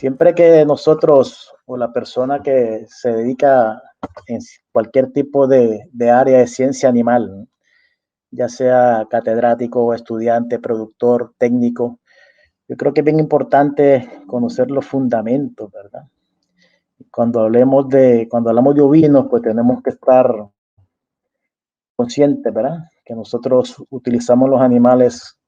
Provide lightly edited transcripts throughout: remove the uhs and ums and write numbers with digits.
Siempre que nosotros o la persona que se dedica en cualquier tipo de área de ciencia animal, ¿no? Ya sea catedrático, estudiante, productor, técnico, yo creo que es bien importante conocer los fundamentos, ¿verdad? Cuando hablamos de ovinos, pues tenemos que estar conscientes, ¿verdad? Que nosotros utilizamos los animales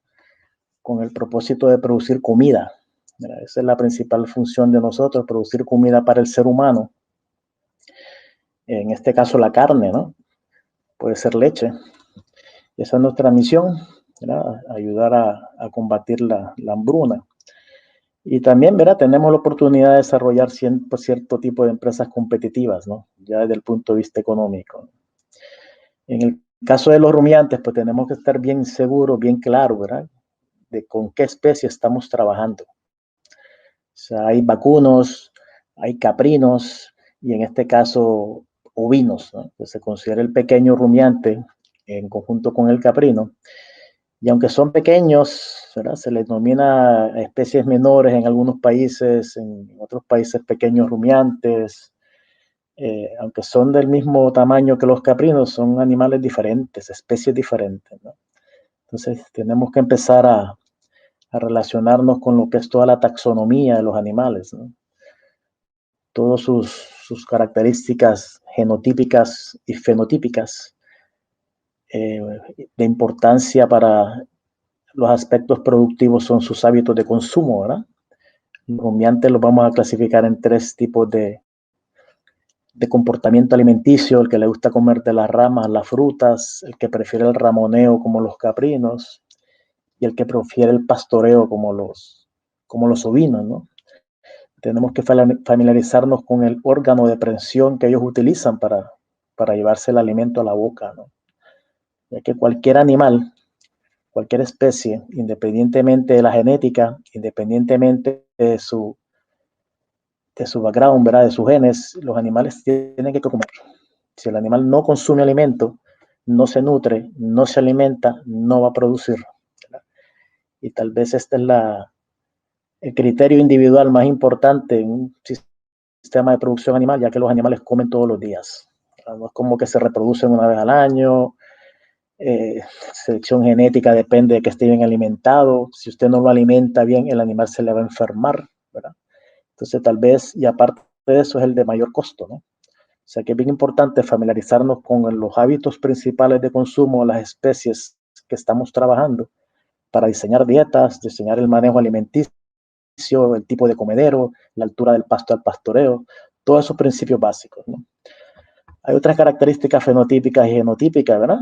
con el propósito de producir comida, ¿verdad? Esa es la principal función de nosotros, producir comida para el ser humano. En este caso la carne, ¿no? Puede ser leche. Esa es nuestra misión, ¿verdad? Ayudar a combatir la hambruna. Y también, ¿verdad? Tenemos la oportunidad de desarrollar cierto tipo de empresas competitivas, ¿no? Ya desde el punto de vista económico. En el caso de los rumiantes, pues tenemos que estar bien seguros, bien claros, ¿verdad? De con qué especie estamos trabajando. O sea, hay vacunos, hay caprinos y en este caso ovinos, ¿no? Que se considera el pequeño rumiante en conjunto con el caprino. Y aunque son pequeños, ¿verdad? Se les denomina especies menores en algunos países, en otros países pequeños rumiantes. Aunque son del mismo tamaño que los caprinos, son animales diferentes, especies diferentes, ¿no? Entonces tenemos que empezar a relacionarnos con lo que es toda la taxonomía de los animales, ¿no? Todas sus características genotípicas y fenotípicas, de importancia para los aspectos productivos son sus hábitos de consumo, ¿verdad? Los rumiantes los vamos a clasificar en tres tipos de comportamiento alimenticio: el que le gusta comer de las ramas, las frutas, el que prefiere el ramoneo como los caprinos y el que prefiere el pastoreo como los ovinos, ¿no? Tenemos que familiarizarnos con el órgano de prensión que ellos utilizan para llevarse el alimento a la boca, ¿no? Ya que cualquier animal, cualquier especie, independientemente de la genética, independientemente de su background, ¿verdad? De sus genes, los animales tienen que comer. Si el animal no consume alimento, no se nutre, no se alimenta, no va a producir, ¿verdad? Y tal vez este es el criterio individual más importante en un sistema de producción animal, ya que los animales comen todos los días. No es como que se reproducen una vez al año. Selección genética depende de que esté bien alimentado. Si usted no lo alimenta bien, el animal se le va a enfermar, ¿verdad? Entonces tal vez, y aparte de eso, es el de mayor costo, ¿no? O sea que es bien importante familiarizarnos con los hábitos principales de consumo de las especies que estamos trabajando para diseñar dietas, diseñar el manejo alimenticio, el tipo de comedero, la altura del pasto al pastoreo, todos esos principios básicos, ¿no? Hay otras características fenotípicas y genotípicas, ¿verdad?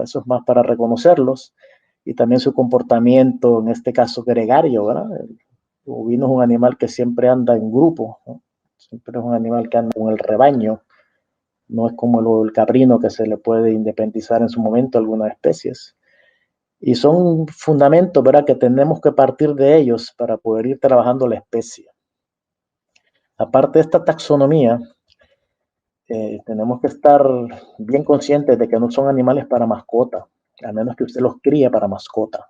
Eso es más para reconocerlos. Y también su comportamiento, en este caso gregario, ¿verdad? El ovino es un animal que siempre anda en grupo, ¿no? Siempre es un animal que anda con el rebaño. No es como el caprino, que se le puede independizar en su momento a algunas especies. Y son fundamentos, ¿verdad?, que tenemos que partir de ellos para poder ir trabajando la especie. Aparte de esta taxonomía, tenemos que estar bien conscientes de que no son animales para mascota, a menos que usted los críe para mascota.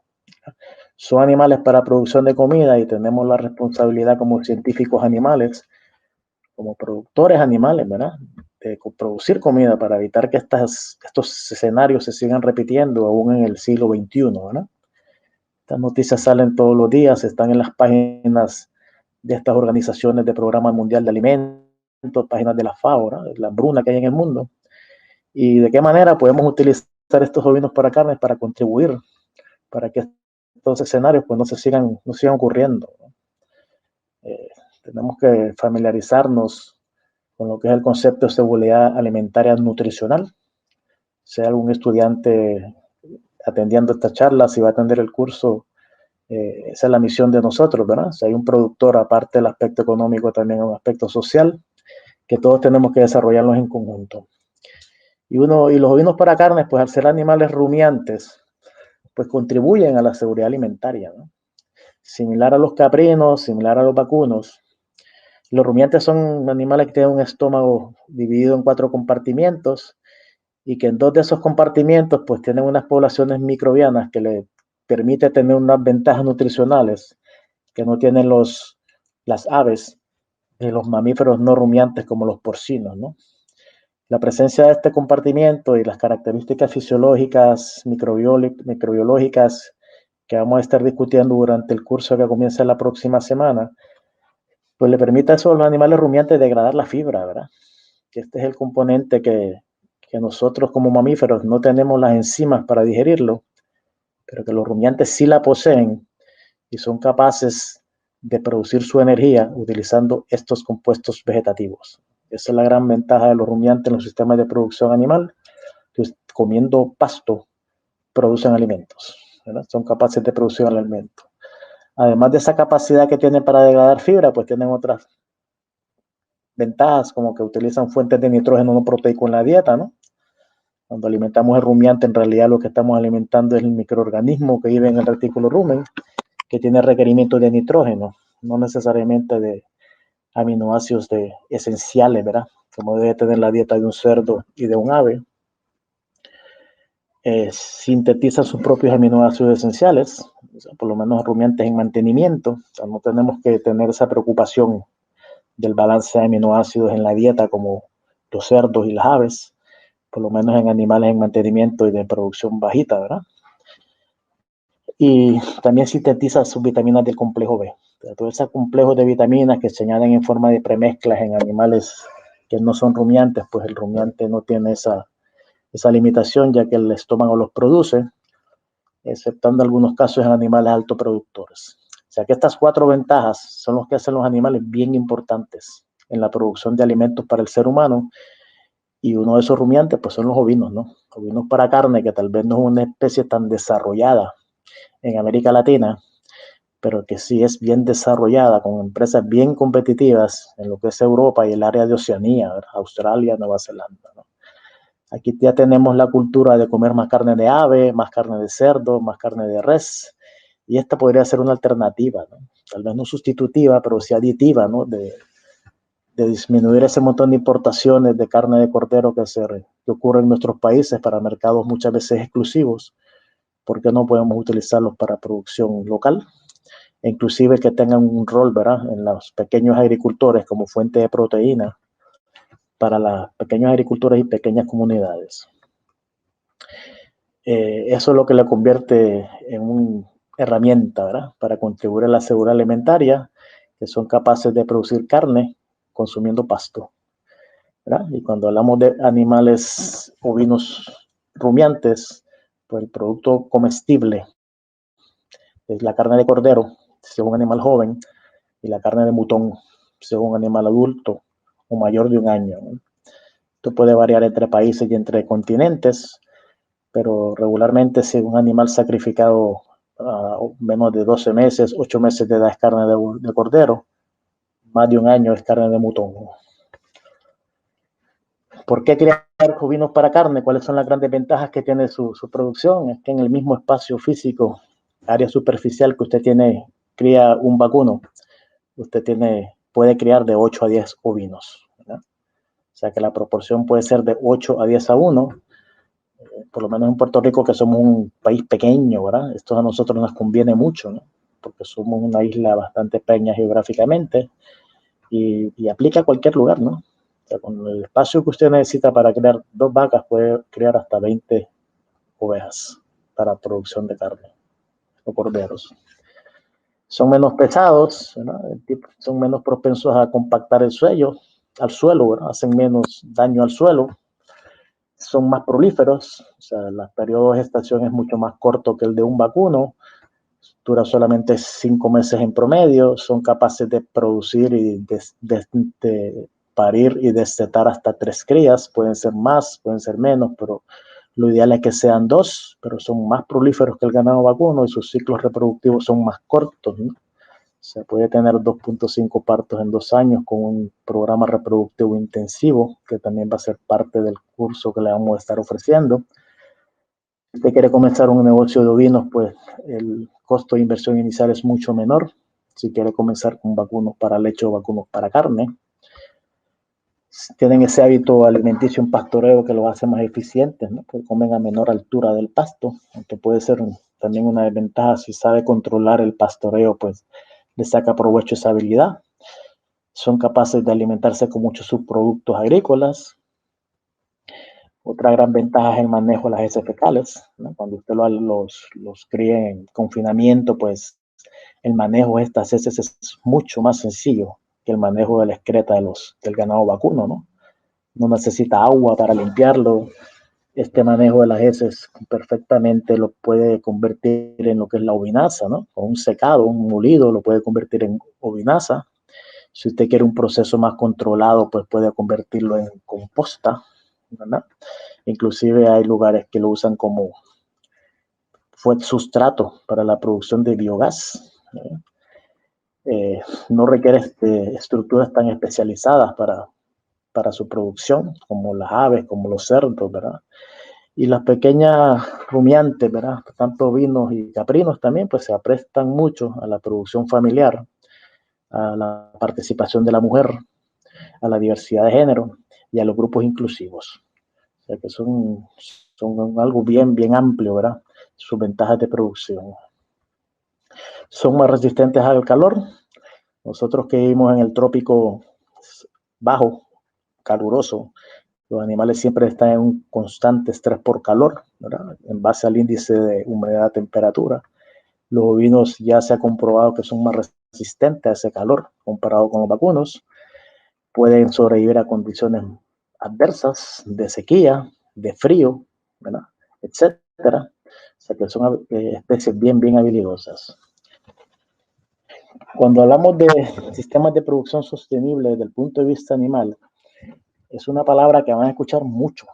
Son animales para producción de comida y tenemos la responsabilidad como científicos animales, como productores animales, ¿verdad?, de producir comida para evitar que estos escenarios se sigan repitiendo aún en el siglo XXI, ¿verdad? Estas noticias salen todos los días, están en las páginas de estas organizaciones del Programa Mundial de Alimentos, páginas de la FAO, ¿verdad?, la hambruna que hay en el mundo. Y de qué manera podemos utilizar estos ovinos para carnes para contribuir, para que estos escenarios pues no sigan ocurriendo. Tenemos que familiarizarnos con lo que es el concepto de seguridad alimentaria nutricional. Sea algún estudiante atendiendo esta charla, si va a atender el curso, esa es la misión de nosotros, ¿verdad? Si hay un productor, aparte del aspecto económico, también un aspecto social, que todos tenemos que desarrollarlos en conjunto. Y los ovinos para carnes, pues al ser animales rumiantes, pues contribuyen a la seguridad alimentaria, ¿no? Similar a los caprinos, similar a los vacunos. Los rumiantes son animales que tienen un estómago dividido en 4 compartimientos y que en 2 de esos compartimientos pues tienen unas poblaciones microbianas que le permite tener unas ventajas nutricionales que no tienen los las aves y los mamíferos no rumiantes como los porcinos, ¿no? La presencia de este compartimiento y las características fisiológicas, microbiológicas que vamos a estar discutiendo durante el curso que comienza la próxima semana, pues le permite a esos animales rumiantes degradar la fibra, ¿verdad? Que este es el componente que nosotros como mamíferos no tenemos las enzimas para digerirlo, pero que los rumiantes sí la poseen y son capaces de producir su energía utilizando estos compuestos vegetativos. Esa es la gran ventaja de los rumiantes en los sistemas de producción animal, que comiendo pasto producen alimentos, ¿verdad? Son capaces de producir alimentos. Además de esa capacidad que tienen para degradar fibra, pues tienen otras ventajas, como que utilizan fuentes de nitrógeno no proteico en la dieta, ¿no? Cuando alimentamos el rumiante, en realidad lo que estamos alimentando es el microorganismo que vive en el retículo rumen, que tiene requerimiento de nitrógeno, no necesariamente de aminoácidos esenciales, ¿verdad? Como debe tener la dieta de un cerdo y de un ave. Sintetizan sus propios aminoácidos esenciales, o sea, por lo menos rumiantes en mantenimiento. O sea, no tenemos que tener esa preocupación del balance de aminoácidos en la dieta como los cerdos y las aves, por lo menos en animales en mantenimiento y de producción bajita, ¿verdad? Y también sintetiza sus vitaminas del complejo B. Todo ese complejo de vitaminas que se añaden en forma de premezclas en animales que no son rumiantes, pues el rumiante no tiene esa limitación, ya que el estómago los produce, exceptando algunos casos en animales altoproductores. O sea que estas 4 ventajas son los que hacen los animales bien importantes en la producción de alimentos para el ser humano, y uno de esos rumiantes pues son los ovinos, ¿no? Ovinos para carne, que tal vez no es una especie tan desarrollada en América Latina, pero que sí es bien desarrollada, con empresas bien competitivas en lo que es Europa y el área de Oceanía, ¿verdad? Australia, Nueva Zelanda, ¿no? Aquí ya tenemos la cultura de comer más carne de ave, más carne de cerdo, más carne de res, y esta podría ser una alternativa, ¿no? Tal vez no sustitutiva, pero sí aditiva, ¿no? De disminuir ese montón de importaciones de carne de cordero que ocurre en nuestros países para mercados muchas veces exclusivos. ¿Por qué no podemos utilizarlos para producción local? E inclusive que tengan un rol, ¿verdad?, en los pequeños agricultores como fuente de proteína para las pequeños agricultores y pequeñas comunidades. Eso es lo que le convierte en una herramienta, ¿verdad?, para contribuir a la seguridad alimentaria, que son capaces de producir carne consumiendo pasto, ¿verdad? Y cuando hablamos de animales ovinos rumiantes, pues el producto comestible es la carne de cordero, si es un animal joven, y la carne de mutón, si es un animal adulto o mayor de un año, ¿no? Esto puede variar entre países y entre continentes, pero regularmente si un animal sacrificado a menos de 12 meses, 8 meses de edad es carne de cordero, más de un año es carne de mutón. ¿Por qué criar ovinos para carne? ¿Cuáles son las grandes ventajas que tiene su producción? Es que en el mismo espacio físico, área superficial que usted tiene, cría un vacuno, usted puede criar de 8 a 10 ovinos, ¿verdad? O sea que la proporción puede ser de 8 a 10 a 1, por lo menos en Puerto Rico, que somos un país pequeño, ¿verdad? Esto a nosotros nos conviene mucho, ¿no? Porque somos una isla bastante pequeña geográficamente y aplica a cualquier lugar, ¿no? O sea, con el espacio que usted necesita para crear 2 vacas, puede crear hasta 20 ovejas para producción de carne o corderos. Son menos pesados, ¿verdad? Son menos propensos a compactar al suelo, ¿verdad? Hacen menos daño al suelo, son más prolíferos, o sea, el periodo de gestación es mucho más corto que el de un vacuno, dura solamente 5 meses en promedio, son capaces de producir y de parir y destetar hasta 3 crías, pueden ser más, pueden ser menos, pero lo ideal es que sean 2, pero son más prolíferos que el ganado vacuno y sus ciclos reproductivos son más cortos, ¿no? Se puede tener 2.5 partos en 2 años con un programa reproductivo intensivo, que también va a ser parte del curso que le vamos a estar ofreciendo. Si usted quiere comenzar un negocio de ovinos, pues el costo de inversión inicial es mucho menor. Si quiere comenzar con vacunos para leche o vacunos para carne, tienen ese hábito alimenticio en pastoreo que lo hace más eficientes, ¿no? Porque comen a menor altura del pasto, aunque puede ser también una desventaja. Si sabe controlar el pastoreo, pues le saca provecho esa habilidad. son capaces de alimentarse con muchos subproductos agrícolas. Otra gran ventaja es el manejo de las heces fecales, ¿no? Cuando usted los cría en confinamiento, pues el manejo de estas heces es mucho más sencillo que el manejo de la excreta del ganado vacuno, ¿no? No necesita agua para limpiarlo. Este manejo de las heces perfectamente lo puede convertir en lo que es la ovinaza, ¿no? Con un secado, un molido, lo puede convertir en ovinaza. Si usted quiere un proceso más controlado, pues puede convertirlo en composta, ¿verdad? Inclusive hay lugares que lo usan como sustrato para la producción de biogás. No requiere estructuras tan especializadas para su producción, como las aves, como los cerdos, ¿verdad? Y las pequeñas rumiantes, ¿verdad? Tanto ovinos y caprinos también, pues se aprestan mucho a la producción familiar, a la participación de la mujer, a la diversidad de género y a los grupos inclusivos. O sea que son algo bien amplio, ¿verdad? Sus ventajas de producción. Son más resistentes al calor. Nosotros que vivimos en el trópico bajo, caluroso, los animales siempre están en un constante estrés por calor, ¿verdad? En base al índice de humedad-temperatura. Los ovinos ya se ha comprobado que son más resistentes a ese calor comparado con los vacunos. Pueden sobrevivir a condiciones adversas de sequía, de frío, ¿verdad? Etcétera. O sea que son especies bien habilidosas. Cuando hablamos de sistemas de producción sostenible desde el punto de vista animal, es una palabra que van a escuchar mucho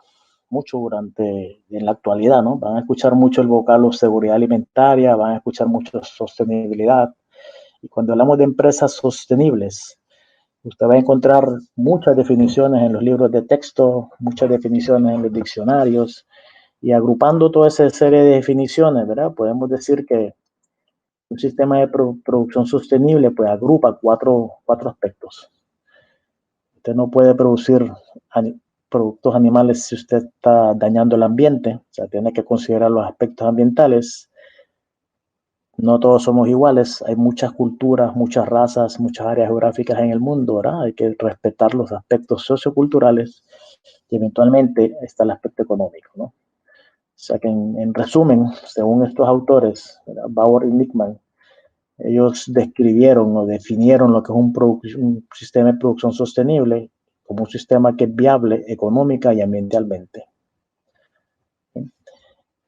en la actualidad, ¿no? Van a escuchar mucho el vocablo seguridad alimentaria, van a escuchar mucho sostenibilidad. Y cuando hablamos de empresas sostenibles, usted va a encontrar muchas definiciones en los libros de texto, muchas definiciones en los diccionarios, y agrupando toda esa serie de definiciones, ¿verdad? Podemos decir que un sistema de producción sostenible pues agrupa cuatro aspectos. Usted no puede producir productos animales si usted está dañando el ambiente, o sea, tiene que considerar los aspectos ambientales. No todos somos iguales, hay muchas culturas, muchas razas, muchas áreas geográficas en el mundo, ¿verdad? Hay que respetar los aspectos socioculturales y eventualmente está el aspecto económico, ¿no? O sea que en resumen, según estos autores, ¿verdad? Bauer y Nickman, ellos describieron o definieron lo que es un sistema de producción sostenible como un sistema que es viable económica y ambientalmente.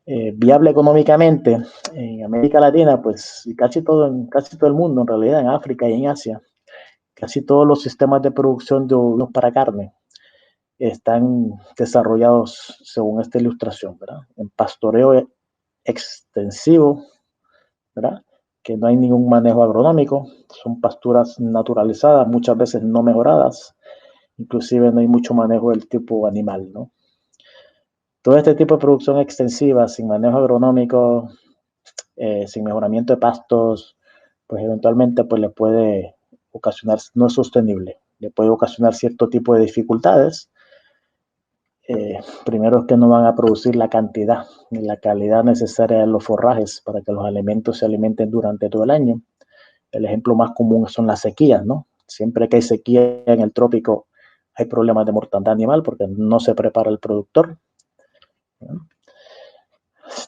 Viable económicamente en América Latina, pues en casi todo el mundo, en realidad en África y en Asia, casi todos los sistemas de producción de ovinos para carne están desarrollados según esta ilustración, ¿verdad? En pastoreo extensivo, ¿verdad? Que no hay ningún manejo agronómico, son pasturas naturalizadas, muchas veces no mejoradas, inclusive no hay mucho manejo del tipo animal, ¿no? Todo este tipo de producción extensiva, sin manejo agronómico, sin mejoramiento de pastos, pues eventualmente pues le puede ocasionar, no es sostenible, le puede ocasionar cierto tipo de dificultades. Primero es que no van a producir la cantidad ni la calidad necesaria de los forrajes para que los alimentos se alimenten durante todo el año. El ejemplo más común son las sequías, ¿no? Siempre que hay sequía en el trópico hay problemas de mortandad animal porque no se prepara el productor, ¿no?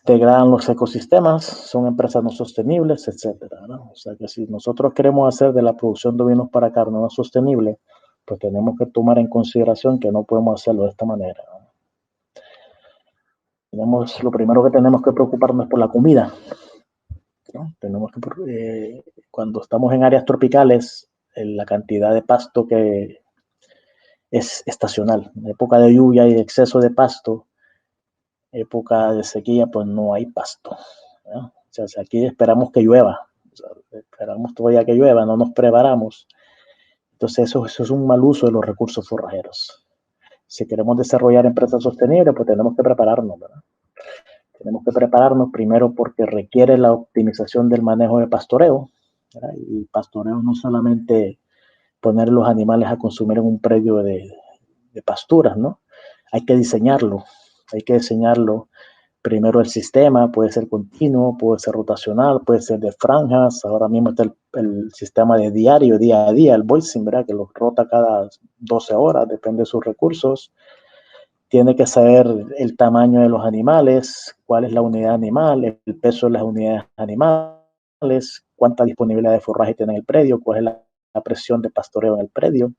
Degradan los ecosistemas, son empresas no sostenibles, etcétera, ¿no? O sea que si nosotros queremos hacer de la producción de ovinos para carne no sostenible, pues tenemos que tomar en consideración que no podemos hacerlo de esta manera, ¿no? Lo primero que tenemos que preocuparnos es por la comida, ¿no? Cuando estamos en áreas tropicales, la cantidad de pasto que es estacional. En época de lluvia y de exceso de pasto, época de sequía, pues no hay pasto, ¿no? O sea, si aquí esperamos que llueva, o sea, esperamos todavía que llueva, no nos preparamos. Entonces eso es un mal uso de los recursos forrajeros. Si queremos desarrollar empresas sostenibles, pues tenemos que prepararnos, ¿verdad? Tenemos que prepararnos primero porque requiere la optimización del manejo de pastoreo, ¿verdad? Y pastoreo no solamente poner los animales a consumir en un predio de pasturas, ¿no? Hay que diseñarlo primero el sistema, puede ser continuo, puede ser rotacional, puede ser de franjas. Ahora mismo está el sistema de diario, día a día, el voicing, ¿verdad? Que lo rota cada 12 horas, depende de sus recursos. Tiene que saber el tamaño de los animales, cuál es la unidad animal, el peso de las unidades animales, cuánta disponibilidad de forraje tiene en el predio, cuál es la presión de pastoreo en el predio,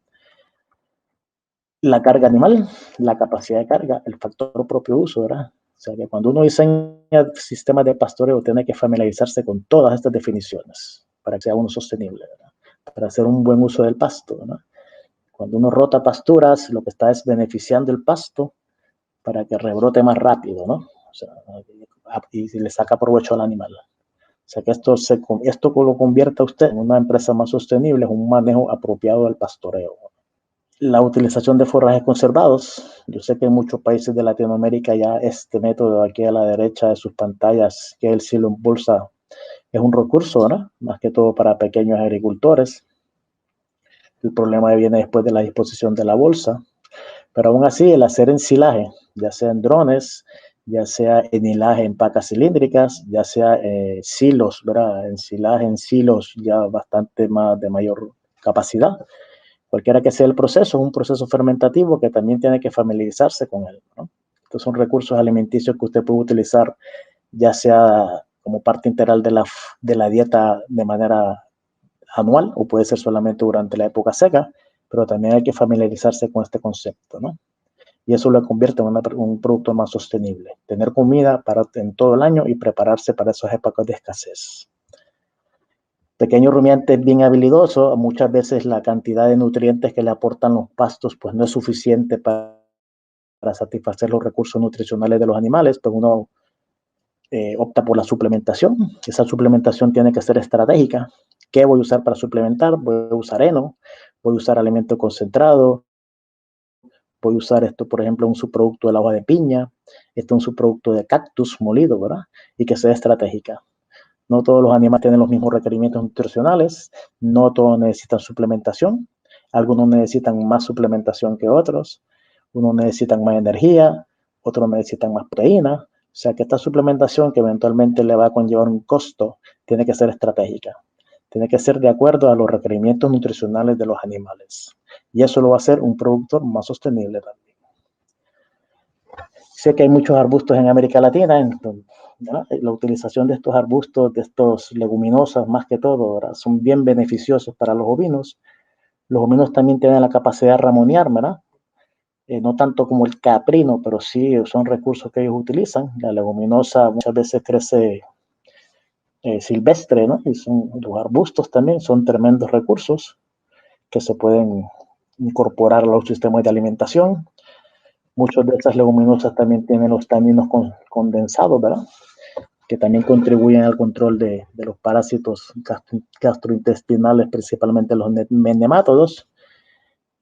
la carga animal, la capacidad de carga, el factor propio uso, ¿verdad? O sea que cuando uno diseña sistemas de pastoreo tiene que familiarizarse con todas estas definiciones para que sea uno sostenible, ¿verdad? Para hacer un buen uso del pasto, ¿verdad? Cuando uno rota pasturas, lo que está es beneficiando el pasto para que rebrote más rápido, ¿no? O sea, y le saca provecho al animal. O sea que esto lo convierte a usted en una empresa más sostenible, es un manejo apropiado del pastoreo. La utilización de forrajes conservados. Yo sé que en muchos países de Latinoamérica ya este método aquí a la derecha de sus pantallas, que es el silo en bolsa, es un recurso, ¿no? Más que todo para pequeños agricultores. El problema viene después de la disposición de la bolsa. Pero aún así, el hacer ensilaje, ya sea en drones, ya sea enilaje en pacas cilíndricas, ya sea silos, ¿verdad? Ensilaje en silos ya bastante más de mayor capacidad. Cualquiera que sea el proceso, es un proceso fermentativo que también tiene que familiarizarse con él, ¿no? Estos son recursos alimenticios que usted puede utilizar ya sea como parte integral de la dieta de manera anual o puede ser solamente durante la época seca, pero también hay que familiarizarse con este concepto, ¿no? Y eso lo convierte en un producto más sostenible. Tener comida en todo el año y prepararse para esas épocas de escasez. Pequeño rumiante es bien habilidoso, muchas veces la cantidad de nutrientes que le aportan los pastos pues no es suficiente para satisfacer los recursos nutricionales de los animales, pues uno opta por la suplementación. Esa suplementación tiene que ser estratégica. ¿Qué voy a usar para suplementar? Voy a usar heno, voy a usar alimento concentrado, voy a usar esto, por ejemplo, un subproducto de la hoja de piña, esto es un subproducto de cactus molido, ¿verdad? Y que sea estratégica. No todos los animales tienen los mismos requerimientos nutricionales, no todos necesitan suplementación, algunos necesitan más suplementación que otros, unos necesitan más energía, otros necesitan más proteína, o sea que esta suplementación que eventualmente le va a conllevar un costo, tiene que ser estratégica, tiene que ser de acuerdo a los requerimientos nutricionales de los animales. Y eso lo va a hacer un productor más sostenible también. Sé que hay muchos arbustos en América Latina, ¿verdad? La utilización de estos arbustos, de estos leguminosas más que todo, ¿verdad? Son bien beneficiosos para los ovinos. Los ovinos también tienen la capacidad de ramonear, ¿verdad? No tanto como el caprino, pero sí son recursos que ellos utilizan. La leguminosa muchas veces crece silvestre, ¿no? Y los arbustos también son tremendos recursos que se pueden incorporar a los sistemas de alimentación. Muchas de estas leguminosas también tienen los taninos condensados, ¿verdad? Que también contribuyen al control de los parásitos gastrointestinales, principalmente los nemátodos.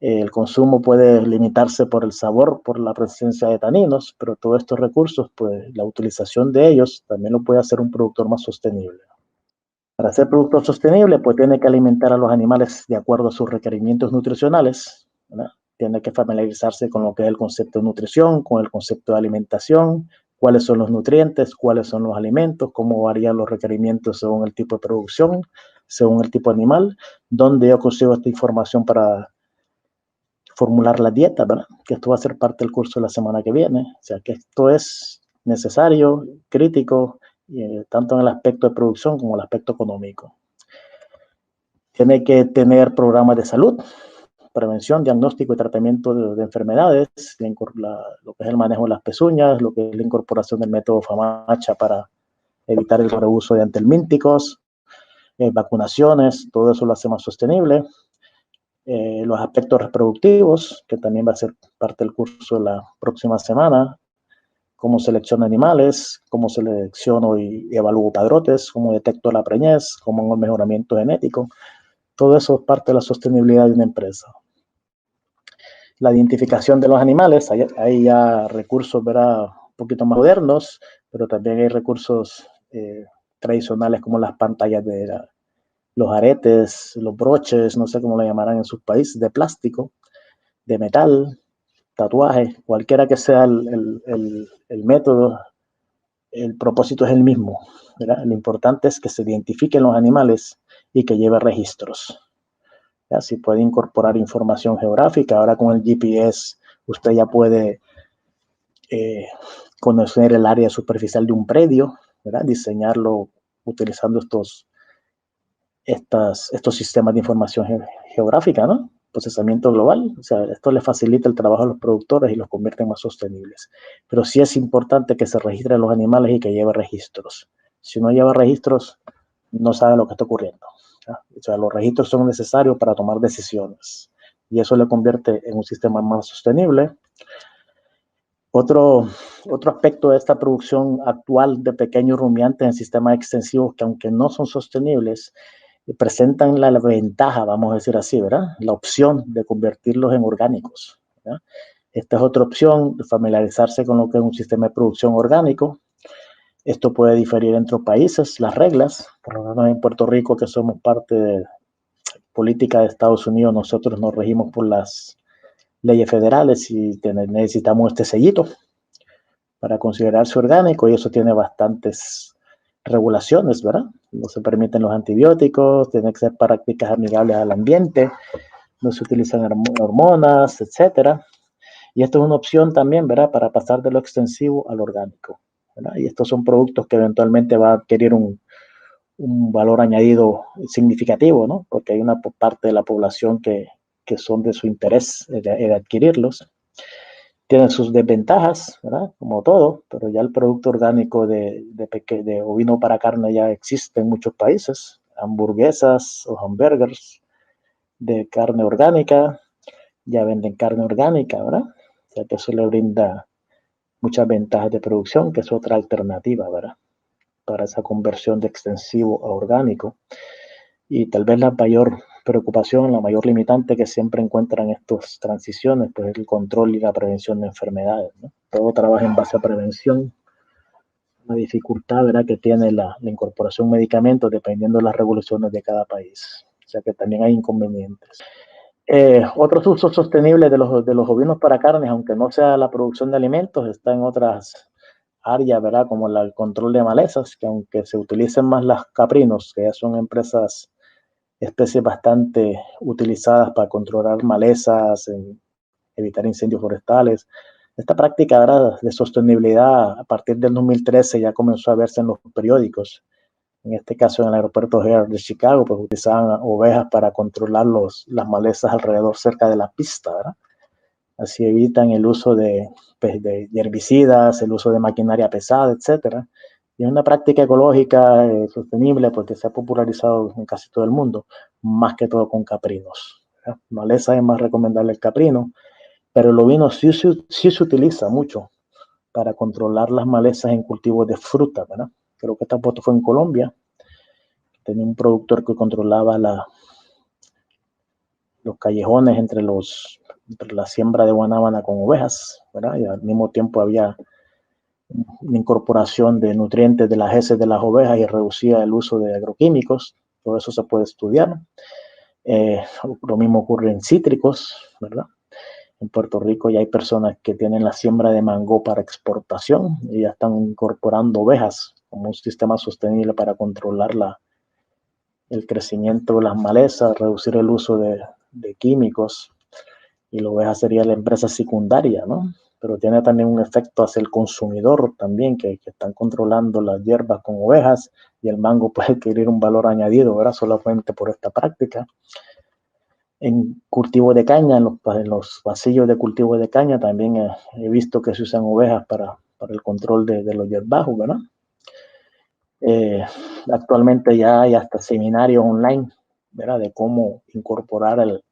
El consumo puede limitarse por el sabor, por la presencia de taninos, pero todos estos recursos, pues la utilización de ellos también lo puede hacer un productor más sostenible. Para ser productor sostenible, pues tiene que alimentar a los animales de acuerdo a sus requerimientos nutricionales, ¿verdad? Tiene que familiarizarse con lo que es el concepto de nutrición, con el concepto de alimentación, cuáles son los nutrientes, cuáles son los alimentos, cómo varían los requerimientos según el tipo de producción, según el tipo de animal, dónde yo consigo esta información para formular la dieta, ¿verdad? Que esto va a ser parte del curso de la semana que viene. O sea, que esto es necesario, crítico, tanto en el aspecto de producción como en el aspecto económico. Tiene que tener programas de salud, prevención, diagnóstico y tratamiento de enfermedades, lo que es el manejo de las pezuñas, lo que es la incorporación del método FAMACHA para evitar el sobreuso de antihelmínticos, vacunaciones, todo eso lo hace más sostenible. Los aspectos reproductivos, que también va a ser parte del curso de la próxima semana, cómo selecciono animales, cómo selecciono y evalúo padrotes, cómo detecto la preñez, cómo hago el mejoramiento genético. Todo eso es parte de la sostenibilidad de una empresa. La identificación de los animales, hay ya recursos, ¿verdad?, un poquito más modernos, pero también hay recursos tradicionales como las pantallas de los aretes, los broches, no sé cómo lo llamarán en sus países, de plástico, de metal, tatuajes, cualquiera que sea el método, el propósito es el mismo, ¿verdad? Lo importante es que se identifiquen los animales y que lleve registros. ¿Ya? Si puede incorporar información geográfica, ahora con el GPS usted ya puede conocer el área superficial de un predio, ¿verdad? Diseñarlo utilizando estos sistemas de información geográfica, ¿no? Procesamiento global. O sea, esto le facilita el trabajo a los productores y los convierte en más sostenibles. Pero sí es importante que se registren los animales y que lleve registros. Si no lleva registros, no sabe lo que está ocurriendo. ¿Ya? O sea, los registros son necesarios para tomar decisiones y eso le convierte en un sistema más sostenible. Otro aspecto de esta producción actual de pequeños rumiantes en sistemas extensivos que, aunque no son sostenibles, presentan la ventaja, vamos a decir así, ¿verdad? La opción de convertirlos en orgánicos, ¿verdad? Esta es otra opción, de familiarizarse con lo que es un sistema de producción orgánico. Esto puede diferir entre países, las reglas. Por lo menos en Puerto Rico, que somos parte de política de Estados Unidos, nosotros nos regimos por las leyes federales y necesitamos este sellito para considerarse orgánico, y eso tiene bastantes regulaciones, ¿verdad? No se permiten los antibióticos, tienen que ser prácticas amigables al ambiente, no se utilizan hormonas, etcétera. Y esto es una opción también, ¿verdad? Para pasar de lo extensivo al orgánico, ¿verdad? Y estos son productos que eventualmente va a adquirir un valor añadido significativo, ¿no? Porque hay una parte de la población que son de su interés de adquirirlos. Tienen sus desventajas, ¿verdad? Como todo, pero ya el producto orgánico de ovino para carne ya existe en muchos países. Hamburguesas o hamburgers de carne orgánica, ya venden carne orgánica, ¿verdad? O sea que eso le brinda muchas ventajas de producción, que es otra alternativa, ¿verdad? Para esa conversión de extensivo a orgánico. Y tal vez la mayor preocupación, la mayor limitante que siempre encuentran estas transiciones, pues es el control y la prevención de enfermedades, ¿no? Todo trabaja en base a prevención. La dificultad, ¿verdad?, que tiene la incorporación de medicamentos dependiendo de las regulaciones de cada país. O sea que también hay inconvenientes. Otros usos sostenibles de los ovinos para carnes, aunque no sea la producción de alimentos, está en otras áreas, ¿verdad?, como el control de malezas, que aunque se utilicen más las caprinos, que ya son especies bastante utilizadas para controlar malezas, evitar incendios forestales. Esta práctica, ¿verdad?, de sostenibilidad a partir del 2013 ya comenzó a verse en los periódicos. En este caso, en el aeropuerto O'Hare de Chicago, pues utilizaban ovejas para controlar las malezas alrededor, cerca de la pista, ¿verdad? Así evitan el uso de herbicidas, el uso de maquinaria pesada, etcétera. Y es una práctica ecológica sostenible porque se ha popularizado en casi todo el mundo, más que todo con caprinos, ¿verdad? Maleza es más recomendable el caprino, pero el ovino sí se utiliza mucho para controlar las malezas en cultivos de fruta, ¿verdad? Creo que esta foto fue en Colombia. Tenía un productor que controlaba los callejones entre la siembra de guanábana con ovejas, ¿verdad? Y al mismo tiempo había una incorporación de nutrientes de las heces de las ovejas y reducía el uso de agroquímicos. Todo eso se puede estudiar. Lo mismo ocurre en cítricos, ¿verdad? En Puerto Rico ya hay personas que tienen la siembra de mango para exportación y ya están incorporando ovejas como un sistema sostenible para controlar el crecimiento de las malezas, reducir el uso de químicos, y la oveja sería la empresa secundaria, ¿no? Pero tiene también un efecto hacia el consumidor también, que están controlando las hierbas con ovejas, y el mango puede adquirir un valor añadido, ¿verdad?, solamente por esta práctica. En cultivo de caña, en los pasillos de cultivo de caña, también he visto que se usan ovejas para el control de los hierbajos, ¿verdad? Actualmente ya hay hasta seminarios online, ¿verdad?, de cómo incorporar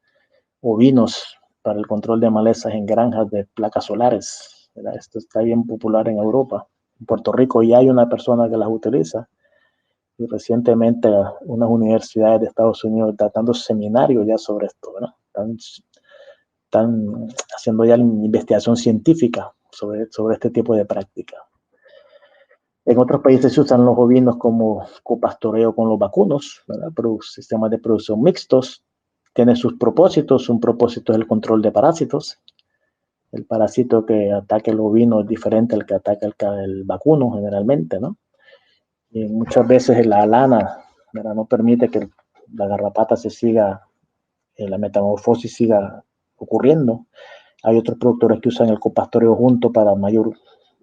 ovinos para el control de malezas en granjas de placas solares, ¿verdad? Esto está bien popular en Europa. En Puerto Rico ya hay una persona que las utiliza, y recientemente unas universidades de Estados Unidos están dando seminarios ya sobre esto, ¿verdad? Están haciendo ya investigación científica sobre este tipo de práctica. En otros países se usan los ovinos como copastoreo con los vacunos, ¿verdad? Sistemas de producción mixtos. Tiene sus propósitos. Un propósito es el control de parásitos. El parásito que ataca el ovino es diferente al que ataca el vacuno generalmente, ¿no? Y muchas veces la lana, ¿verdad?, no permite que la garrapata se siga, la metamorfosis siga ocurriendo. Hay otros productores que usan el copastoreo junto para mayor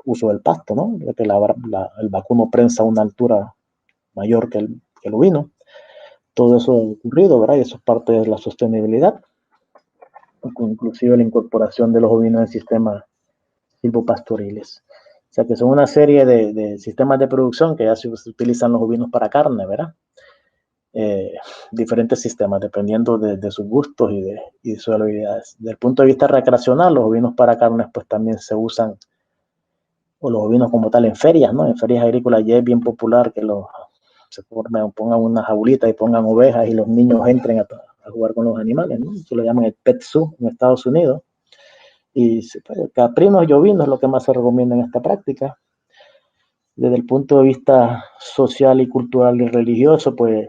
uso del pasto, ¿no? Ya que el vacuno prensa a una altura mayor que el ovino. Todo eso ha ocurrido, ¿verdad? Y eso es parte de la sostenibilidad, inclusive la incorporación de los ovinos en sistemas silvopastoriles. O sea que son una serie de sistemas de producción que ya se utilizan los ovinos para carne, ¿verdad? Diferentes sistemas dependiendo de sus gustos y de sus habilidades. Desde el punto de vista recreacional, los ovinos para carnes pues también se usan, o los ovinos como tal, en ferias, ¿no? En ferias agrícolas ya es bien popular que se pongan una jaulita y pongan ovejas y los niños entren a jugar con los animales, ¿no? Eso lo llaman el pet zoo en Estados Unidos. Y pues, caprinos y ovinos es lo que más se recomienda en esta práctica. Desde el punto de vista social y cultural y religioso, pues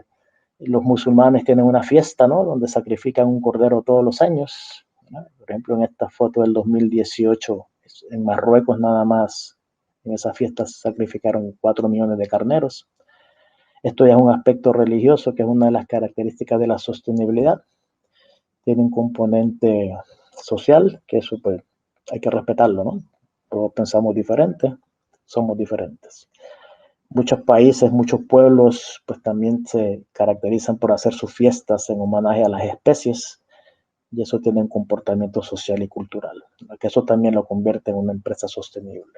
los musulmanes tienen una fiesta, ¿no?, donde sacrifican un cordero todos los años, ¿no? Por ejemplo, en esta foto del 2018, en Marruecos nada más, en esa fiesta se sacrificaron 4 millones de carneros. Esto ya es un aspecto religioso, que es una de las características de la sostenibilidad. Tiene un componente social, que eso pues hay que respetarlo, ¿no? Todos pensamos diferente, somos diferentes. Muchos países, muchos pueblos, pues también se caracterizan por hacer sus fiestas en homenaje a las especies, y eso tiene un comportamiento social y cultural, que eso también lo convierte en una empresa sostenible.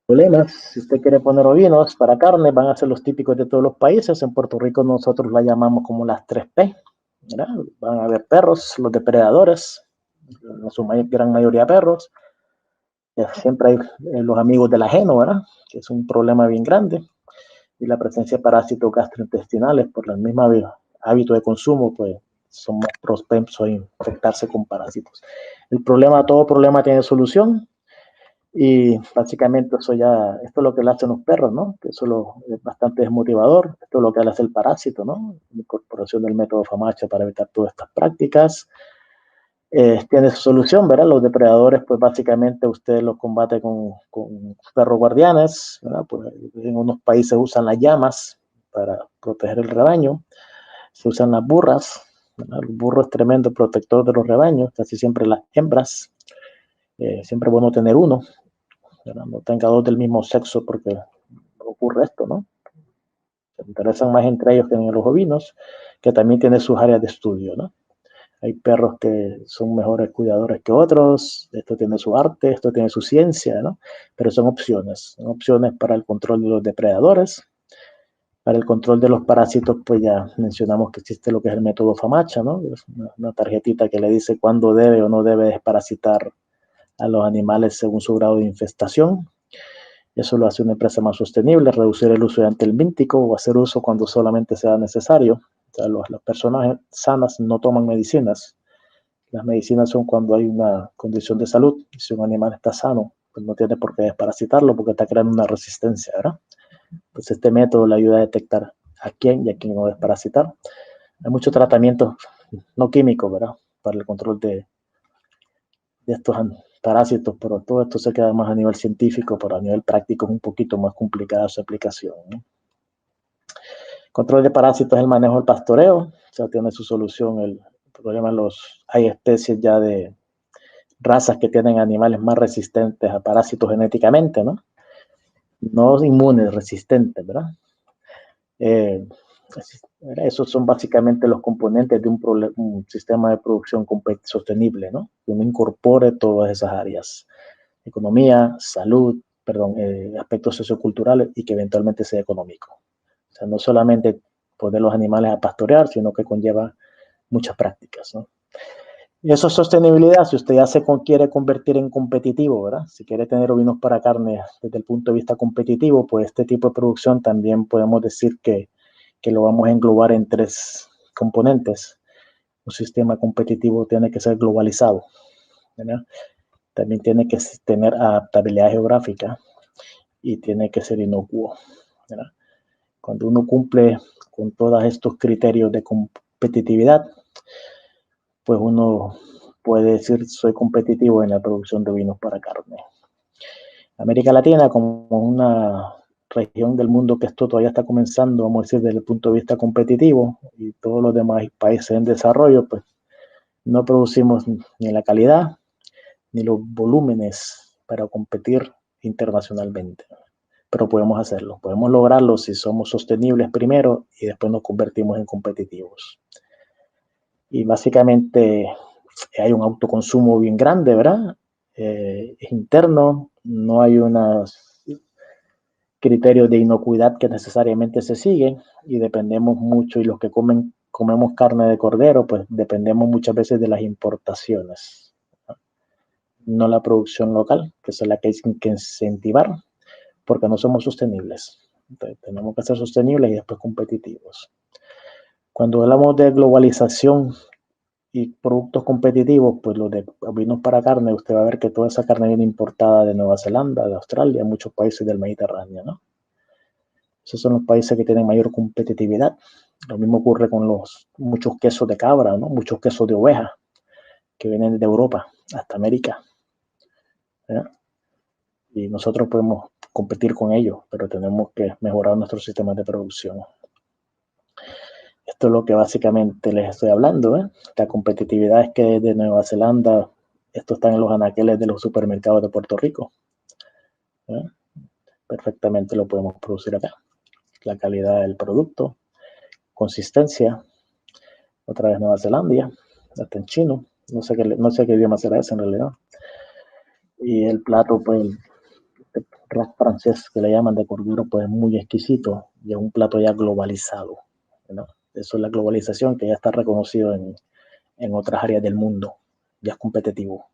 Problemas, si usted quiere poner ovinos para carne, van a ser los típicos de todos los países. En Puerto Rico nosotros la llamamos como las 3P, ¿verdad? Van a haber perros, los depredadores, en su gran mayoría perros. Siempre hay los amigos del ajeno, ¿verdad?, que es un problema bien grande. Y la presencia de parásitos gastrointestinales por el mismo hábito de consumo, pues son más propensos a infectarse con parásitos. Todo problema tiene solución, y básicamente esto es lo que le hacen los perros, ¿no? Que eso es bastante desmotivador. Esto es lo que le hace el parásito, ¿no? La incorporación del método FAMACHA para evitar todas estas prácticas. Tiene su solución, ¿verdad? Los depredadores, pues básicamente usted los combate con perros guardianes, ¿verdad? Pues en unos países usan las llamas para proteger el rebaño, se usan las burras, ¿verdad? El burro es tremendo protector de los rebaños, casi siempre las hembras, siempre es bueno tener uno, ¿verdad? No tenga dos del mismo sexo porque ocurre esto, ¿no? Se interesan más entre ellos que en los ovinos, que también tienen sus áreas de estudio, ¿no? Hay perros que son mejores cuidadores que otros, esto tiene su arte, esto tiene su ciencia, ¿no? Pero son opciones para el control de los depredadores. Para el control de los parásitos, pues ya mencionamos que existe lo que es el método FAMACHA, ¿no? Es una tarjetita que le dice cuándo debe o no debe desparasitar a los animales según su grado de infestación. Eso lo hace una empresa más sostenible, reducir el uso de antihelmíntico o hacer uso cuando solamente sea necesario. O sea, las personas sanas no toman medicinas. Las medicinas son cuando hay una condición de salud. Si un animal está sano, pues no tiene por qué desparasitarlo porque está creando una resistencia, ¿verdad? Pues este método le ayuda a detectar a quién y a quién no desparasitar. Hay muchos tratamientos no químicos, ¿verdad?, para el control de estos parásitos, pero todo esto se queda más a nivel científico, pero a nivel práctico es un poquito más complicada su aplicación, ¿no? Control de parásitos es el manejo del pastoreo, o sea, tiene su solución el problema. Hay especies ya de razas que tienen animales más resistentes a parásitos genéticamente, ¿no? No inmunes, resistentes, ¿verdad? Esos son básicamente los componentes de un sistema de producción sostenible, ¿no? Que uno incorpore todas esas áreas: economía, salud, aspectos socioculturales, y que eventualmente sea económico. O sea, no solamente poner los animales a pastorear, sino que conlleva muchas prácticas, ¿no? Y eso es sostenibilidad. Si usted ya quiere convertir en competitivo, ¿verdad? Si quiere tener ovinos para carne desde el punto de vista competitivo, pues este tipo de producción también podemos decir que lo vamos a englobar en 3 componentes. Un sistema competitivo tiene que ser globalizado, ¿verdad? También tiene que tener adaptabilidad geográfica y tiene que ser inocuo, ¿verdad? Cuando uno cumple con todos estos criterios de competitividad, pues uno puede decir soy competitivo en la producción de vinos para carne. América Latina, como una región del mundo que esto todavía está comenzando, vamos a decir, desde el punto de vista competitivo, y todos los demás países en desarrollo, pues no producimos ni la calidad ni los volúmenes para competir internacionalmente. Pero podemos hacerlo, podemos lograrlo si somos sostenibles primero y después nos convertimos en competitivos. Y básicamente hay un autoconsumo bien grande, ¿verdad? Es interno, no hay unos criterios de inocuidad que necesariamente se siguen y dependemos mucho, y los que comemos carne de cordero, pues dependemos muchas veces de las importaciones, no la producción local, que es la que hay que incentivar, porque no somos sostenibles. Entonces, tenemos que ser sostenibles y después competitivos. Cuando hablamos de globalización y productos competitivos, pues los de vinos para carne, usted va a ver que toda esa carne viene importada de Nueva Zelanda, de Australia, muchos países del Mediterráneo, ¿no? Esos son los países que tienen mayor competitividad. Lo mismo ocurre con muchos quesos de cabra, ¿no? Muchos quesos de oveja que vienen de Europa hasta América, ¿verdad? Y nosotros podemos competir con ellos, pero tenemos que mejorar nuestros sistemas de producción. Esto es lo que básicamente les estoy hablando, ¿eh? La competitividad es que de Nueva Zelanda, esto está en los anaqueles de los supermercados de Puerto Rico, ¿eh? Perfectamente lo podemos producir acá. La calidad del producto, consistencia, otra vez Nueva Zelanda, hasta en chino, no sé qué idioma será ese en realidad. Y el plato, pues, el rack francés que le llaman de cordero, pues es muy exquisito y es un plato ya globalizado, ¿no? Eso es la globalización, que ya está reconocido en otras áreas del mundo, ya es competitivo.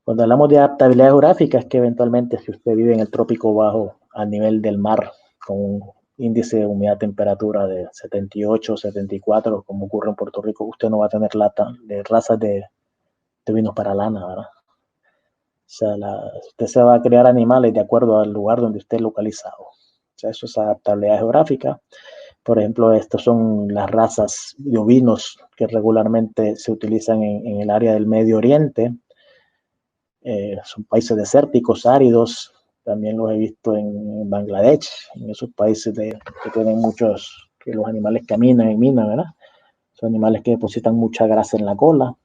Cuando hablamos de adaptabilidad geográfica, es que eventualmente si usted vive en el trópico bajo a nivel del mar, con un índice de humedad temperatura de 78, 74, como ocurre en Puerto Rico, usted no va a tener razas de vinos para lana, ¿verdad? O sea, usted se va a crear animales de acuerdo al lugar donde esté localizado. O sea, eso es adaptabilidad geográfica. Por ejemplo, estas son las razas de ovinos que regularmente se utilizan en el área del Medio Oriente. Son países desérticos, áridos. También los he visto en Bangladesh, en esos países que tienen que los animales caminan en minas, ¿verdad? Son animales que depositan mucha grasa en la cola.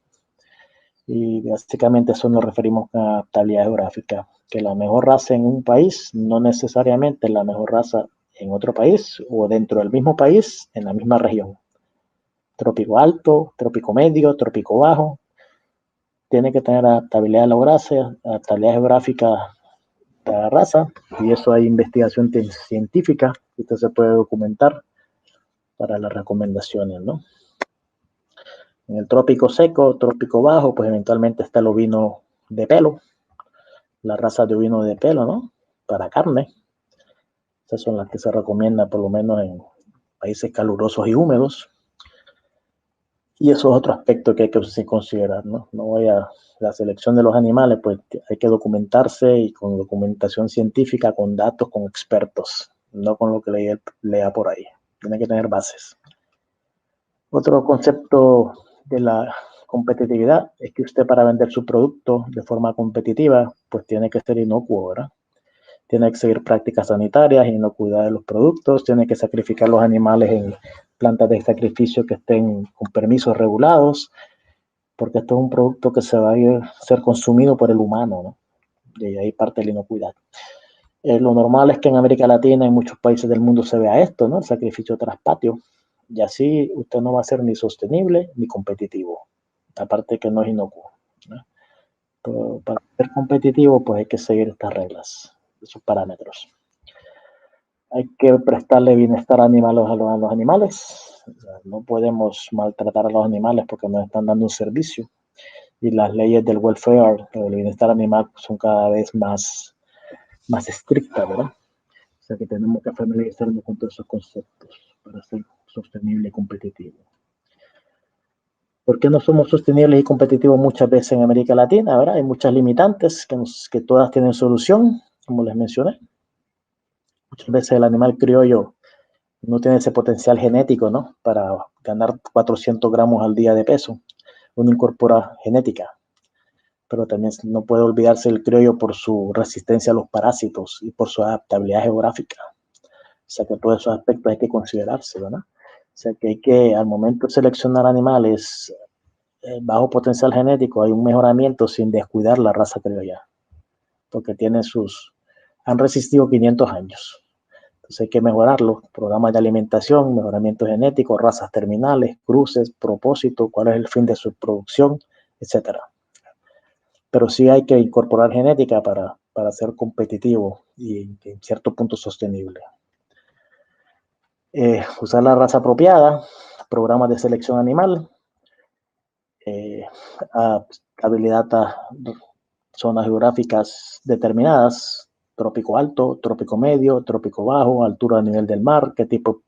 Y básicamente eso nos referimos a adaptabilidad geográfica, que la mejor raza en un país no necesariamente es la mejor raza en otro país o dentro del mismo país en la misma región. Trópico alto, trópico medio, trópico bajo. Tiene que tener adaptabilidad a la grasa, adaptabilidad geográfica de la raza, y eso hay investigación científica que usted se puede documentar para las recomendaciones, ¿no? En el trópico seco, trópico bajo, pues eventualmente está el ovino de pelo, las razas de ovino de pelo, ¿no? Para carne. Esas son las que se recomiendan por lo menos en países calurosos y húmedos. Y eso es otro aspecto que hay que considerar, ¿no? La selección de los animales, pues hay que documentarse, y con documentación científica, con datos, con expertos, no con lo que lea por ahí. Tiene que tener bases. Otro concepto de la competitividad es que usted, para vender su producto de forma competitiva, pues tiene que ser inocuo, ¿verdad? Tiene que seguir prácticas sanitarias, inocuidad de los productos, tiene que sacrificar los animales en plantas de sacrificio que estén con permisos regulados, porque esto es un producto que se va a ser consumido por el humano, ¿no? Y ahí parte de la inocuidad. Lo normal es que en América Latina y en muchos países del mundo se vea esto, ¿no? El sacrificio tras patio. Y así usted no va a ser ni sostenible ni competitivo. Aparte que no es inocuo, ¿no? Pero para ser competitivo, pues hay que seguir estas reglas, esos parámetros. Hay que prestarle bienestar animal a los animales. O sea, no podemos maltratar a los animales porque nos están dando un servicio. Y las leyes del welfare, del bienestar animal, son cada vez más estrictas, ¿verdad? O sea que tenemos que familiarizarnos con todos esos conceptos para ser sostenible y competitivo. ¿Por qué no somos sostenibles y competitivos muchas veces en América Latina? ¿Verdad? Hay muchas limitantes que todas tienen solución, como les mencioné. Muchas veces el animal criollo no tiene ese potencial genético, ¿no? Para ganar 400 gramos al día de peso. uno incorpora genética, pero también no puede olvidarse el criollo por su resistencia a los parásitos y por su adaptabilidad geográfica. O sea que todos esos aspectos hay que considerarse, ¿verdad? O sea que hay que, al momento de seleccionar animales bajo potencial genético, hay un mejoramiento sin descuidar la raza criolla, porque han resistido 500 años. Entonces hay que mejorarlo, programas de alimentación, mejoramiento genético, razas terminales, cruces, propósito, cuál es el fin de su producción, etcétera. Pero sí hay que incorporar genética para ser competitivo y en cierto punto sostenible. Usar la raza apropiada, programas de selección animal, habilidad a zonas geográficas determinadas, trópico alto, trópico medio, trópico bajo, altura a nivel del mar, qué tipo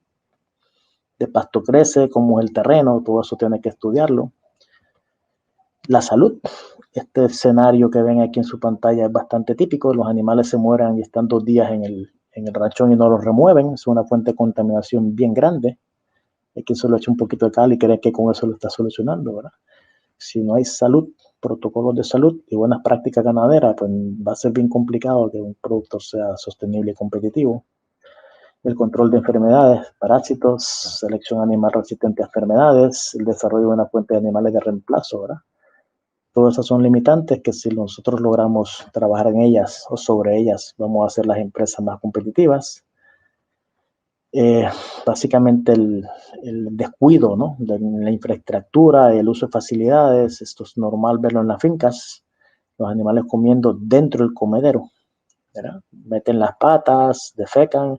de pasto crece, cómo es el terreno, todo eso tiene que estudiarlo. La salud, este escenario que ven aquí en su pantalla es bastante típico, los animales se mueran y están 2 días en el ranchón y no los remueven, es una fuente de contaminación bien grande, hay quien solo echa un poquito de cal y cree que con eso lo está solucionando, ¿verdad? Si no hay salud, protocolos de salud y buenas prácticas ganaderas, pues va a ser bien complicado que un producto sea sostenible y competitivo. El control de enfermedades, parásitos, selección animal resistente a enfermedades, el desarrollo de una fuente de animales de reemplazo, ¿verdad? Todas esas son limitantes que si nosotros logramos trabajar en ellas o sobre ellas, vamos a hacer las empresas más competitivas. Básicamente el descuido, ¿no?, de la infraestructura, el uso de facilidades, esto es normal verlo en las fincas, los animales comiendo dentro del comedero, ¿verdad? Meten las patas, defecan,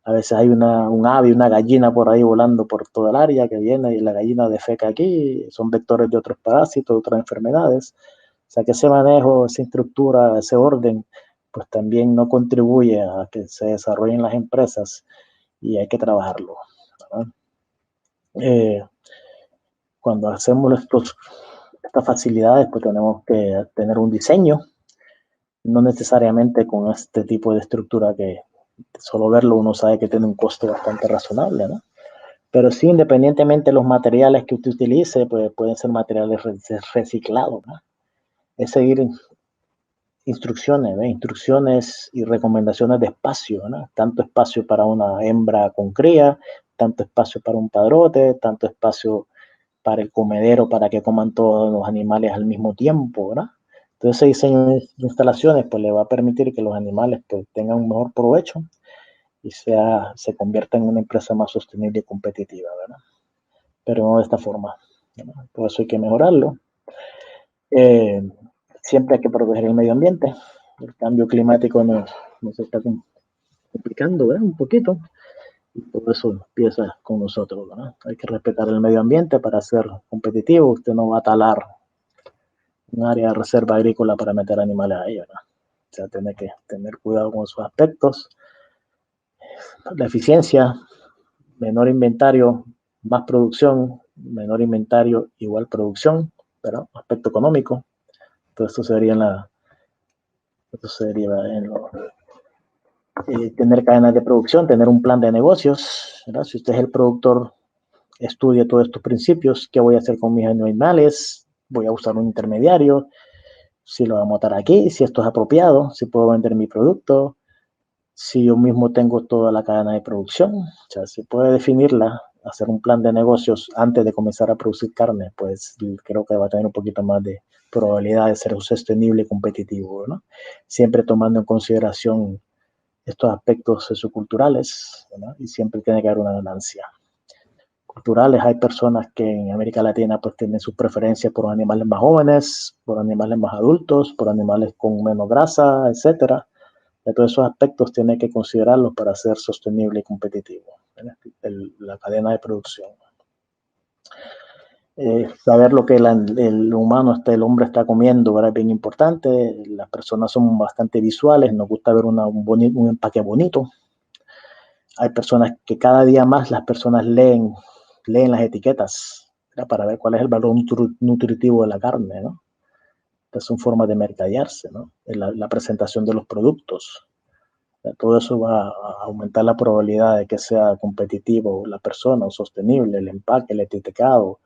a veces hay un ave, una gallina por ahí volando por toda el área que viene y la gallina defeca aquí, son vectores de otros parásitos, de otras enfermedades, o sea que ese manejo, esa estructura, ese orden, pues también no contribuye a que se desarrollen las empresas y hay que trabajarlo, ¿verdad? Cuando hacemos estas facilidades, pues tenemos que tener un diseño, no necesariamente con este tipo de estructura que solo verlo uno sabe que tiene un costo bastante razonable, ¿no? Pero sí, independientemente de los materiales que usted utilice, pues pueden ser materiales reciclados, ¿no? Es seguir instrucciones y recomendaciones de espacio, ¿no? Tanto espacio para una hembra con cría, tanto espacio para un padrote, tanto espacio para el comedero, para que coman todos los animales al mismo tiempo, ¿verdad? Entonces ese diseño de instalaciones pues le va a permitir que los animales pues, tengan un mejor provecho y se convierta en una empresa más sostenible y competitiva, ¿verdad? Pero no de esta forma, ¿verdad? Por eso hay que mejorarlo. Siempre hay que proteger el medio ambiente. El cambio climático nos está complicando, ¿verdad? Un poquito. Y todo eso empieza con nosotros, ¿verdad? Hay que respetar el medio ambiente para ser competitivo. Usted no va a talar un área de reserva agrícola para meter animales ahí, ¿verdad? O sea, tiene que tener cuidado con esos aspectos. La eficiencia, menor inventario, más producción, menor inventario, igual producción, ¿verdad? Aspecto económico. Todo esto sería tener cadenas de producción, tener un plan de negocios, ¿verdad? Si usted es el productor, estudie todos estos principios. ¿Qué voy a hacer con mis animales? Voy a usar un intermediario. Si lo voy a matar aquí, si esto es apropiado, si puedo vender mi producto, si yo mismo tengo toda la cadena de producción, o sea, si puede definirla, hacer un plan de negocios antes de comenzar a producir carne, pues creo que va a tener un poquito más de probabilidad de ser sostenible y competitivo, ¿no? Siempre tomando en consideración estos aspectos socioculturales, ¿no? Y siempre tiene que haber una ganancia. Culturales, hay personas que en América Latina pues tienen sus preferencias por animales más jóvenes, por animales más adultos, por animales con menos grasa, etcétera. De todos esos aspectos tiene que considerarlos para ser sostenible y competitivo, la cadena de producción. Saber lo que el humano, el hombre está comiendo, ¿verdad? Es bien importante. Las personas son bastante visuales, nos gusta ver un empaque bonito. Hay personas que cada día más las personas leen las etiquetas, ¿verdad? Para ver cuál es el valor nutritivo de la carne, ¿no? Estas son formas de mercadearse, ¿no? La presentación de los productos. Todo eso va a aumentar la probabilidad de que sea competitivo la persona, o sostenible, el empaque, el etiquetado,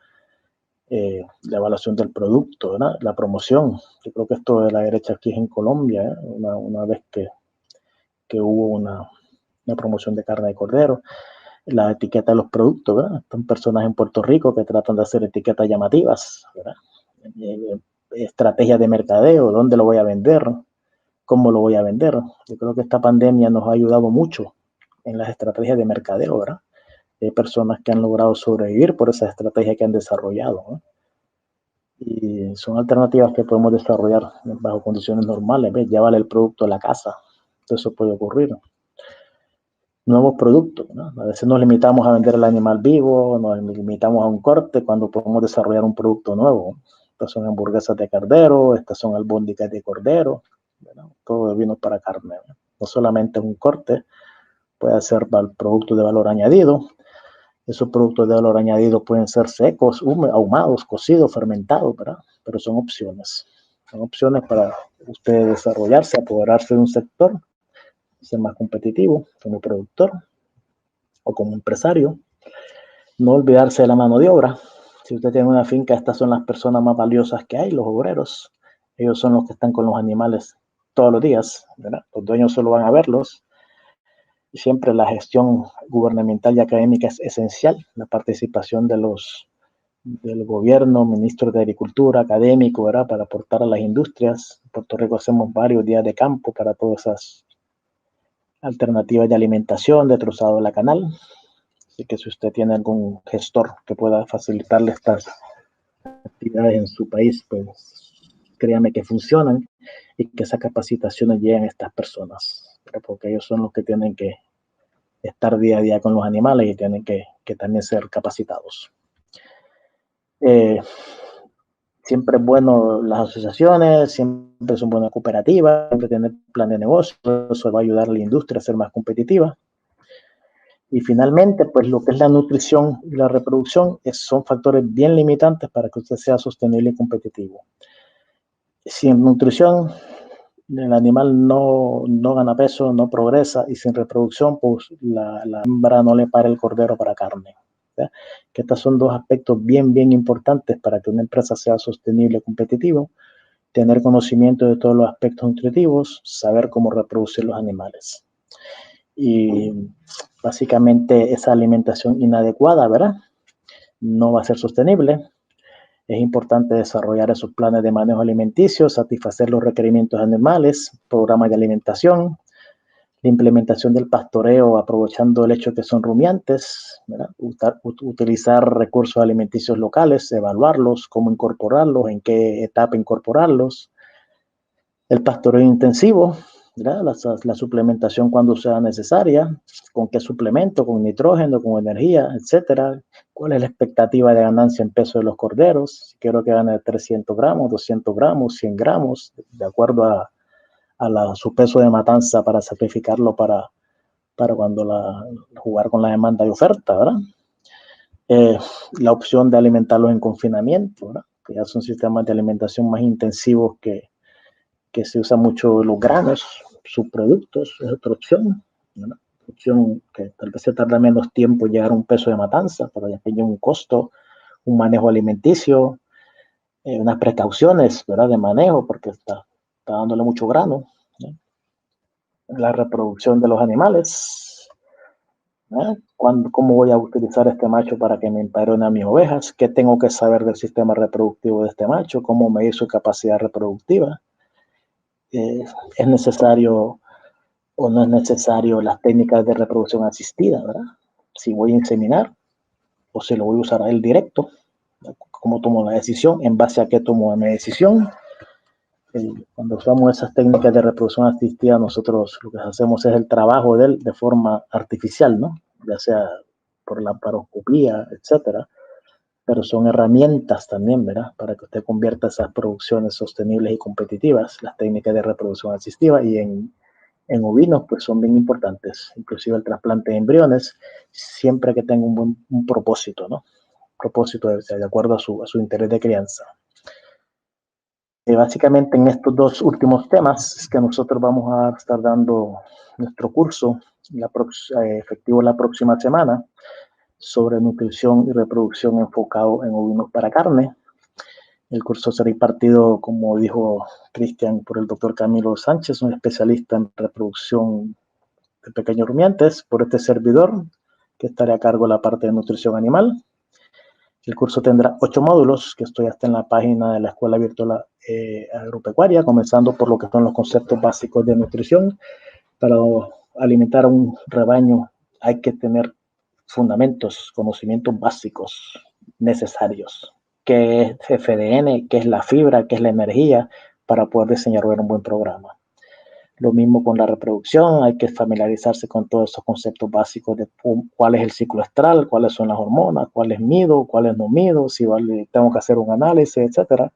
la evaluación del producto, ¿verdad? La promoción. Yo creo que esto de la derecha aquí es en Colombia, una vez que hubo una promoción de carne de cordero, la etiqueta de los productos, ¿verdad? Están personas en Puerto Rico que tratan de hacer etiquetas llamativas, ¿verdad? Estrategias de mercadeo, dónde lo voy a vender, cómo lo voy a vender. Yo creo que esta pandemia nos ha ayudado mucho en las estrategias de mercadeo, ¿verdad? Hay personas que han logrado sobrevivir por esas estrategias que han desarrollado, ¿no? Y son alternativas que podemos desarrollar bajo condiciones normales, ¿ves? Llévale el producto a la casa, eso puede ocurrir. Nuevos productos, ¿no? A veces nos limitamos a vender el animal vivo, nos limitamos a un corte cuando podemos desarrollar un producto nuevo. Estas son hamburguesas de cordero, estas son albóndigas de cordero, ¿verdad? Todo vino para carne, ¿no? No solamente un corte, puede ser para el producto de valor añadido. Esos productos de valor añadido pueden ser secos, ahumados, cocidos, fermentados, ¿verdad? Pero son opciones. Son opciones para usted desarrollarse, apoderarse de un sector, ser más competitivo como productor o como empresario. No olvidarse de la mano de obra. Si usted tiene una finca, estas son las personas más valiosas que hay, los obreros. Ellos son los que están con los animales todos los días, ¿verdad? Los dueños solo van a verlos. Y siempre la gestión gubernamental y académica es esencial. La participación del gobierno, ministros de Agricultura, académico, ¿verdad? Para aportar a las industrias. En Puerto Rico hacemos varios días de campo para todas esas alternativas de alimentación, de trozado de la canal. Así que si usted tiene algún gestor que pueda facilitarle estas actividades en su país, pues créame que funcionan y que esas capacitaciones lleguen a estas personas, porque ellos son los que tienen que estar día a día con los animales y tienen que también ser capacitados. Siempre es bueno las asociaciones, siempre son buenas cooperativas, siempre tener plan de negocio, eso va a ayudar a la industria a ser más competitiva. Y finalmente, pues lo que es la nutrición y la reproducción son factores bien limitantes para que usted sea sostenible y competitivo. Sin nutrición, el animal no gana peso, no progresa, y sin reproducción, pues la hembra no le para el cordero para carne. ¿Ya? Que estos son dos aspectos bien importantes para que una empresa sea sostenible y competitiva. Tener conocimiento de todos los aspectos nutritivos, saber cómo reproducir los animales. Y básicamente esa alimentación inadecuada, ¿verdad? No va a ser sostenible. Es importante desarrollar esos planes de manejo alimenticio, satisfacer los requerimientos animales, programas de alimentación, la implementación del pastoreo, aprovechando el hecho que son rumiantes, ¿verdad? Utilizar recursos alimenticios locales, evaluarlos, cómo incorporarlos, en qué etapa incorporarlos. El pastoreo intensivo, ¿verdad? La suplementación cuando sea necesaria, con qué suplemento, con nitrógeno, con energía, etcétera. ¿Cuál es la expectativa de ganancia en peso de los corderos? Si quiero que gane 300 gramos, 200 gramos, 100 gramos, de acuerdo a su peso de matanza para sacrificarlo para cuando jugar con la demanda y oferta, ¿verdad? La opción de alimentarlos en confinamiento, ¿verdad? Que ya son sistemas de alimentación más intensivos que se usa mucho los granos, subproductos, es otra opción, ¿verdad? Opción que tal vez se tarda menos tiempo en llegar a un peso de matanza, pero ya tiene un costo, un manejo alimenticio, unas precauciones, ¿verdad? De manejo, porque está dándole mucho grano, ¿no? La reproducción de los animales, ¿no? ¿Cómo voy a utilizar este macho para que me emparone a mis ovejas? ¿Qué tengo que saber del sistema reproductivo de este macho? ¿Cómo medir su capacidad reproductiva? ¿Es necesario o no es necesario las técnicas de reproducción asistida, ¿verdad? Si voy a inseminar o si lo voy a usar a él directo, ¿cómo tomo la decisión? ¿En base a qué tomo mi decisión? Cuando usamos esas técnicas de reproducción asistida, nosotros lo que hacemos es el trabajo de él de forma artificial, ¿no? Ya sea por la paroscopía, etcétera, pero son herramientas también, ¿verdad? Para que usted convierta esas producciones sostenibles y competitivas, las técnicas de reproducción asistida, y en ovinos, pues son bien importantes, inclusive el trasplante de embriones, siempre que tenga un propósito, ¿no? Propósito de acuerdo a su interés de crianza. Básicamente en estos dos últimos temas es que nosotros vamos a estar dando nuestro curso efectivo la próxima semana. sobre nutrición y reproducción enfocado en ovinos para carne. El curso será impartido, como dijo Cristian, por el doctor Camilo Sánchez, un especialista en reproducción de pequeños rumiantes, por este servidor, que estaré a cargo de la parte de nutrición animal. El curso tendrá 8 módulos, que estoy hasta en la página de la Escuela Virtual Agropecuaria, comenzando por lo que son los conceptos básicos de nutrición. Para alimentar a un rebaño hay que tener fundamentos, conocimientos básicos necesarios. ¿Qué es FDN? ¿Qué es la fibra? ¿Qué es la energía? Para poder diseñar un buen programa. Lo mismo con la reproducción, hay que familiarizarse con todos esos conceptos básicos de cuál es el ciclo estral, cuáles son las hormonas, cuáles mido, cuáles no mido, si tengo que hacer un análisis, etcétera.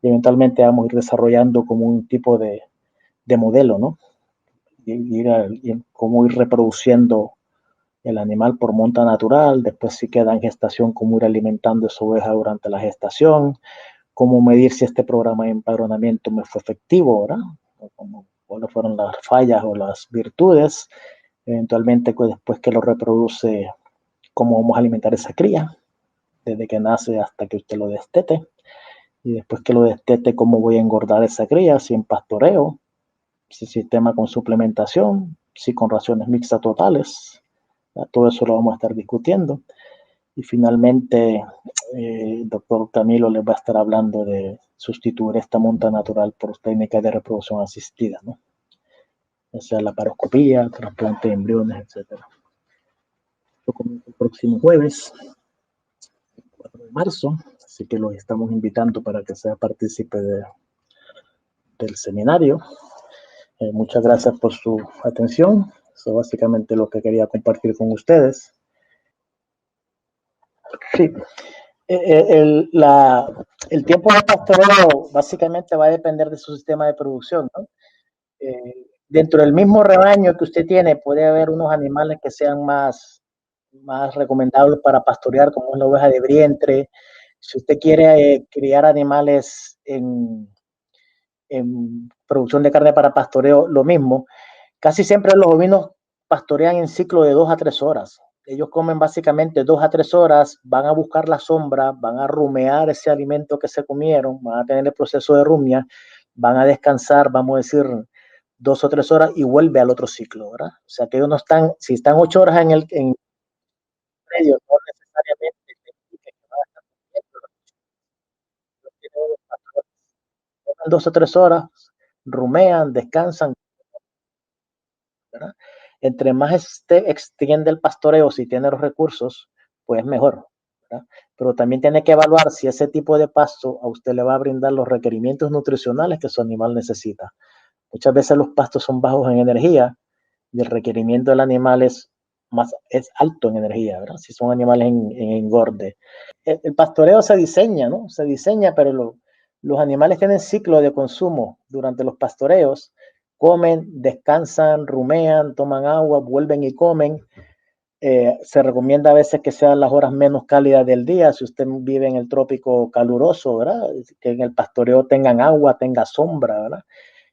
Y eventualmente vamos a ir desarrollando como un tipo de modelo, ¿no? Y cómo ir reproduciendo el animal por monta natural, después si queda en gestación, cómo ir alimentando esa oveja durante la gestación, cómo medir si este programa de empadronamiento me fue efectivo, ¿verdad? Cuáles fueron las fallas o las virtudes, eventualmente pues, después que lo reproduce, cómo vamos a alimentar esa cría, desde que nace hasta que usted lo destete, y después que lo destete, cómo voy a engordar esa cría, si en pastoreo, si sistema con suplementación, si con raciones mixtas totales, todo eso lo vamos a estar discutiendo. Y finalmente, el doctor Camilo les va a estar hablando de sustituir esta monta natural por técnicas de reproducción asistida, ¿no? O sea, la paroscopía, trasplante de embriones, etc. Esto comienza el próximo jueves, el 4 de marzo, así que los estamos invitando para que sea partícipe del seminario. Muchas gracias por su atención. Eso es básicamente lo que quería compartir con ustedes. Sí, el tiempo de pastoreo básicamente va a depender de su sistema de producción, ¿no? Dentro del mismo rebaño que usted tiene puede haber unos animales que sean más recomendables para pastorear, como una oveja de vientre. Si usted quiere criar animales en producción de carne para pastoreo, lo mismo. Casi siempre los ovinos pastorean en ciclo de 2 a 3 horas. Ellos comen básicamente 2 a 3 horas, van a buscar la sombra, van a rumear ese alimento que se comieron, van a tener el proceso de rumia, van a descansar, vamos a decir, 2 o 3 horas y vuelve al otro ciclo, ¿verdad? O sea que ellos no están, si están 8 horas en medio, no necesariamente significa que van a estar comiendo. 2 o 3 horas, rumean, descansan, ¿verdad? Entre más extiende el pastoreo, si tiene los recursos, pues mejor, ¿verdad? Pero también tiene que evaluar si ese tipo de pasto a usted le va a brindar los requerimientos nutricionales que su animal necesita. Muchas veces los pastos son bajos en energía y el requerimiento del animal es alto en energía, ¿verdad? Si son animales en engorde. El pastoreo se diseña, ¿no? Se diseña, pero los animales tienen ciclo de consumo durante los pastoreos. Comen, descansan, rumean, toman agua, vuelven y comen. Se recomienda a veces que sean las horas menos cálidas del día, si usted vive en el trópico caluroso, ¿verdad? Que en el pastoreo tengan agua, tenga sombra, ¿verdad?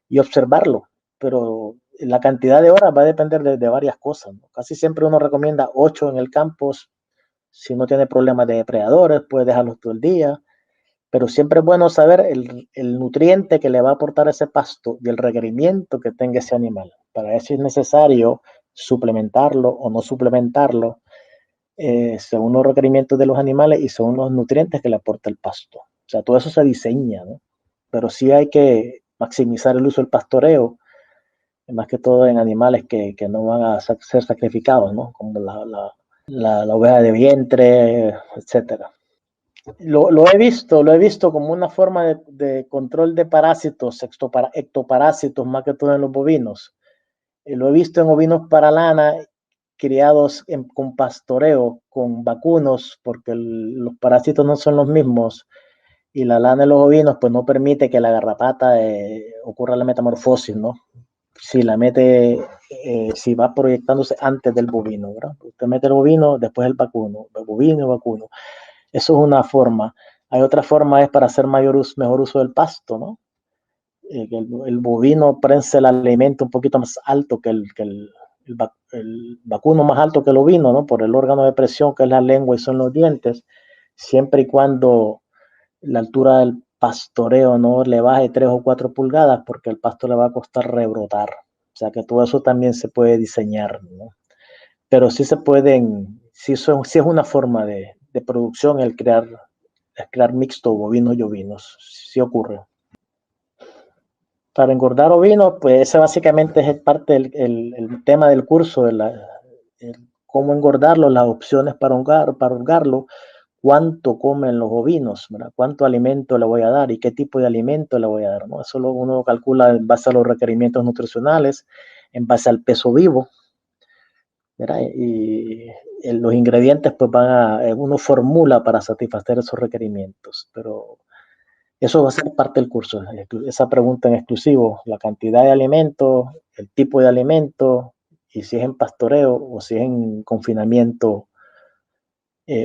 Y observarlo, pero la cantidad de horas va a depender de varias cosas, ¿no? Casi siempre uno recomienda 8 en el campo, si no tiene problemas de depredadores, puede dejarlos todo el día, pero siempre es bueno saber el nutriente que le va a aportar ese pasto y el requerimiento que tenga ese animal. Para eso es necesario suplementarlo o no suplementarlo según los requerimientos de los animales y según los nutrientes que le aporta el pasto. O sea, todo eso se diseña, ¿no? Pero sí hay que maximizar el uso del pastoreo, más que todo en animales que no van a ser sacrificados, ¿no? Como la oveja de vientre, etcétera. Lo he visto como una forma de control de parásitos, ectoparásitos, más que todo en los bovinos. Lo he visto en ovinos para lana criados con pastoreo, con vacunos, porque los parásitos no son los mismos y la lana de los ovinos pues no permite que la garrapata ocurra la metamorfosis, ¿no? Si la mete, si va proyectándose antes del bovino, ¿verdad? Usted mete el bovino, después el vacuno, el bovino y vacuno. Eso es una forma. Hay otra forma, es para hacer mejor uso del pasto, ¿no? Que el bovino prensa el alimento un poquito más alto que el el vacuno más alto que el ovino, ¿no? Por el órgano de presión que es la lengua y son los dientes, siempre y cuando la altura del pastoreo no le baje 3 o 4 pulgadas, porque el pasto le va a costar rebrotar. O sea que todo eso también se puede diseñar, ¿no? Pero sí se pueden, sí es una forma de producción el crear mixto bovinos y ovinos, sí ocurre. Para engordar ovinos, pues ese básicamente es parte del tema del curso, cómo engordarlo, las opciones para holgarlo, cuánto comen los ovinos, ¿verdad? Cuánto alimento le voy a dar y qué tipo de alimento le voy a dar, ¿no? Eso uno calcula en base a los requerimientos nutricionales, en base al peso vivo, ¿verdad? Y los ingredientes pues uno formula para satisfacer esos requerimientos, pero eso va a ser parte del curso, esa pregunta en exclusivo, la cantidad de alimentos, el tipo de alimento, y si es en pastoreo o si es en confinamiento.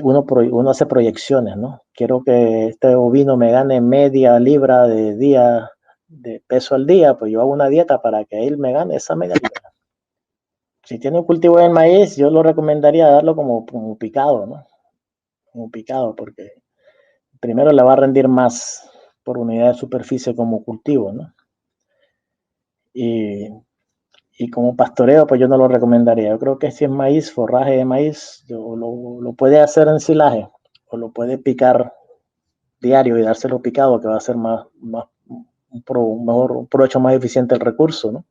Uno hace proyecciones, ¿no? Quiero que este ovino me gane media libra de peso al día, pues yo hago una dieta para que él me gane esa media libra. Si tiene un cultivo de maíz, yo lo recomendaría darlo como picado, ¿no? Como picado, porque primero le va a rendir más por unidad de superficie como cultivo, ¿no? Y como pastoreo, pues yo no lo recomendaría. Yo creo que si es maíz, forraje de maíz, lo puede hacer en silaje o lo puede picar diario y dárselo picado, que va a ser un provecho más eficiente el recurso, ¿no?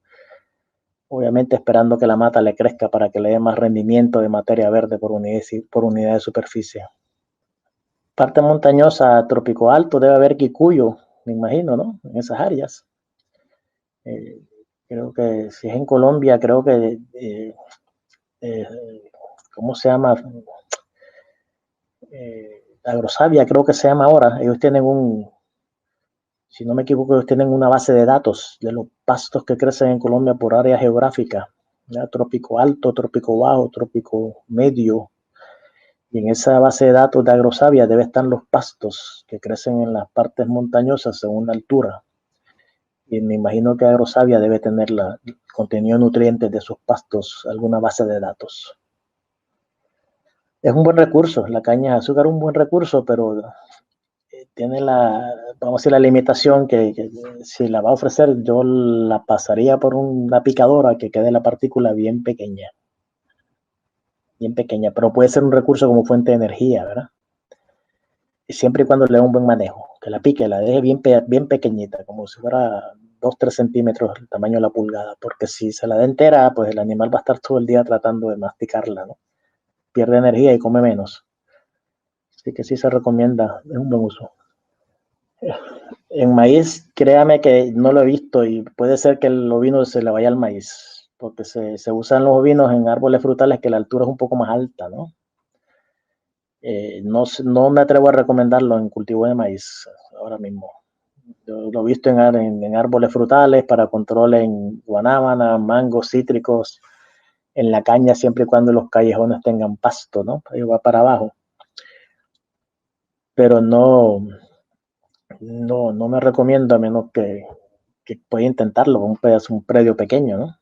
Obviamente esperando que la mata le crezca para que le dé más rendimiento de materia verde por unidad de superficie. Parte montañosa, trópico alto, debe haber quicuyo, me imagino, ¿no? En esas áreas. Creo que si es en Colombia, creo que, ¿cómo se llama? Agrosavia, creo que se llama ahora. Ellos tienen si no me equivoco, ellos tienen una base de datos de los pastos que crecen en Colombia por área geográfica, ¿ya? Trópico alto, trópico bajo, trópico medio. Y en esa base de datos de Agrosavia debe estar los pastos que crecen en las partes montañosas según la altura. Y me imagino que Agrosavia debe tener el contenido de nutrientes de esos pastos, alguna base de datos. Es un buen recurso, la caña de azúcar es un buen recurso, pero tiene vamos a decir, la limitación que si la va a ofrecer, yo la pasaría por una picadora que quede la partícula bien pequeña, pero puede ser un recurso como fuente de energía, ¿verdad? Y siempre y cuando le dé un buen manejo, que la pique, la deje bien pequeñita, como si fuera 2-3 centímetros el tamaño de la pulgada, porque si se la da entera, pues el animal va a estar todo el día tratando de masticarla, ¿no? Pierde energía y come menos. Así que sí se recomienda, es un buen uso. En maíz, créame que no lo he visto y puede ser que el ovino se le vaya al maíz, porque se usan los ovinos en árboles frutales que la altura es un poco más alta, ¿no? No me atrevo a recomendarlo en cultivo de maíz ahora mismo. Yo lo he visto en árboles frutales para control en guanábana, mangos, cítricos, en la caña siempre y cuando los callejones tengan pasto, ¿no? Ahí va para abajo. Pero no me recomiendo a menos que pueda intentarlo con un predio pequeño, ¿no?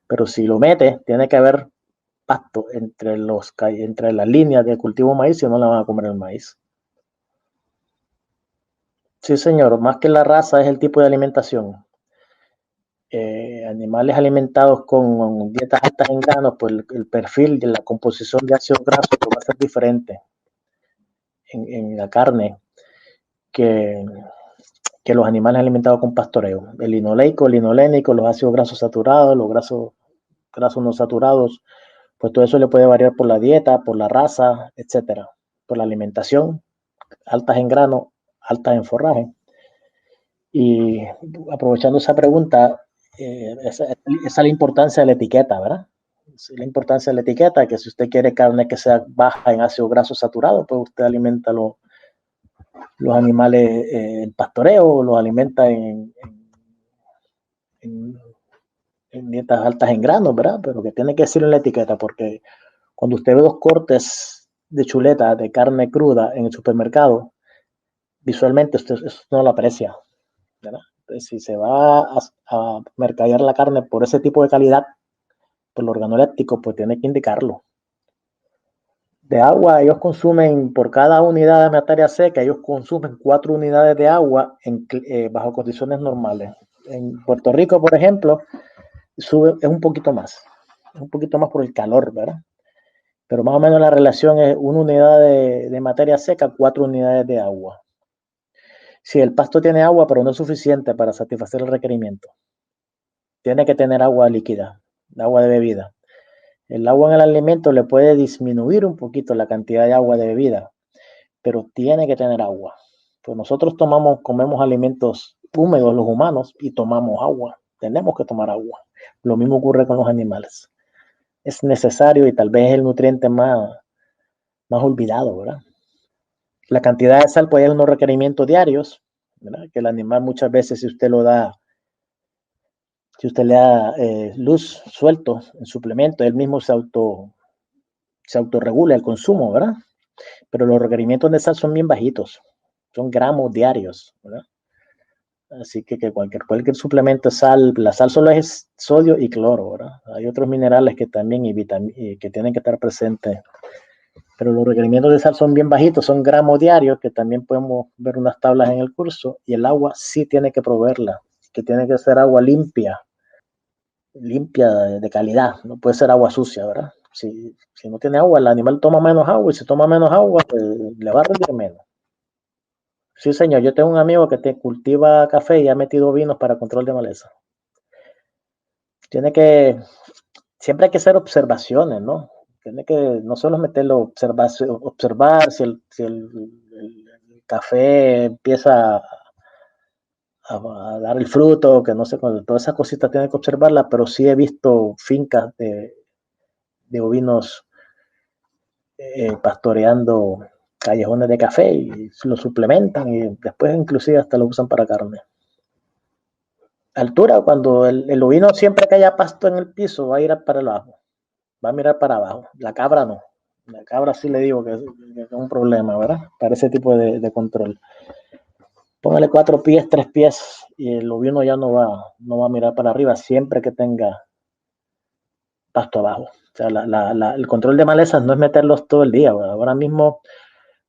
Pero si lo mete, tiene que haber pasto entre las líneas de cultivo de maíz, si no la van a comer el maíz. Sí, señor, más que la raza es el tipo de alimentación. Animales alimentados con dietas altas en granos, pues el perfil de la composición de ácidos grasos pues va a ser diferente en la carne que los animales alimentados con pastoreo. El linoleico, el linolénico, los ácidos grasos saturados, los grasos no saturados, pues todo eso le puede variar por la dieta, por la raza, etcétera, por la alimentación, altas en grano, altas en forraje. Y aprovechando esa pregunta, esa es la importancia de la etiqueta, ¿verdad? Es la importancia de la etiqueta, que si usted quiere carne que sea baja en ácidos grasos saturados, pues usted alimenta los animales en pastoreo, los alimenta en dietas altas en granos, ¿verdad? Pero que tiene que decir en la etiqueta, porque cuando usted ve 2 cortes de chuleta de carne cruda en el supermercado, visualmente usted eso no lo aprecia, ¿verdad? Entonces, si se va a mercadear la carne por ese tipo de calidad, por lo organoléptico, pues tiene que indicarlo. De agua, ellos consumen, por cada unidad de materia seca, ellos consumen 4 unidades de agua bajo condiciones normales. En Puerto Rico, por ejemplo, es un poquito más por el calor, ¿verdad? Pero más o menos la relación es 1 unidad de materia seca, 4 unidades de agua. Si el pasto tiene agua, pero no es suficiente para satisfacer el requerimiento, tiene que tener agua líquida, agua de bebida. El agua en el alimento le puede disminuir un poquito la cantidad de agua de bebida, pero tiene que tener agua. Pues nosotros comemos alimentos húmedos los humanos y tomamos agua. Tenemos que tomar agua. Lo mismo ocurre con los animales. Es necesario y tal vez es el nutriente más olvidado, ¿verdad? La cantidad de sal puede ser unos requerimientos diarios, ¿verdad? Que el animal muchas veces, si usted le da luz suelto en suplemento, él mismo se autorregula el consumo, ¿verdad? Pero los requerimientos de sal son bien bajitos, son gramos diarios, ¿verdad? Así que cualquier suplemento de sal, la sal solo es sodio y cloro, ¿verdad? Hay otros minerales que también que tienen que estar presentes, pero los requerimientos de sal son bien bajitos, son gramos diarios, que también podemos ver unas tablas en el curso, y el agua sí tiene que proveerla, que tiene que ser agua limpia de calidad, no puede ser agua sucia, ¿verdad? Si no tiene agua, el animal toma menos agua, y si toma menos agua, pues le va a rendir menos. Sí, señor, yo tengo un amigo que cultiva café y ha metido vinos para control de maleza. Siempre hay que hacer observaciones, ¿no? Tiene que no solo meterlo, observar si el café empieza a dar el fruto, que no sé, todas esas cositas tiene que observarlas, pero sí he visto fincas de ovinos pastoreando callejones de café y lo suplementan y después inclusive hasta lo usan para carne. Altura, cuando el ovino, siempre que haya pasto en el piso, va a ir para abajo, va a mirar para abajo. La cabra no. La cabra sí le digo que es un problema, ¿verdad? Para ese tipo de control. Póngale 4 pies, 3 pies y el ovino ya no va a mirar para arriba siempre que tenga pasto abajo. O sea, el control de malezas no es meterlos todo el día, ¿verdad? Ahora mismo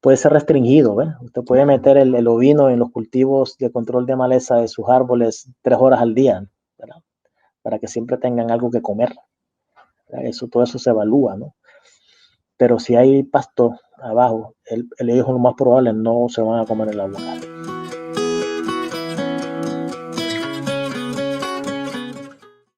puede ser restringido, ¿verdad? Usted puede meter el ovino en los cultivos de control de maleza de sus árboles 3 horas al día, ¿verdad? Para que siempre tengan algo que comer. Todo eso se evalúa, ¿no? Pero si hay pasto abajo, ellos lo más probable no se van a comer el aguacate.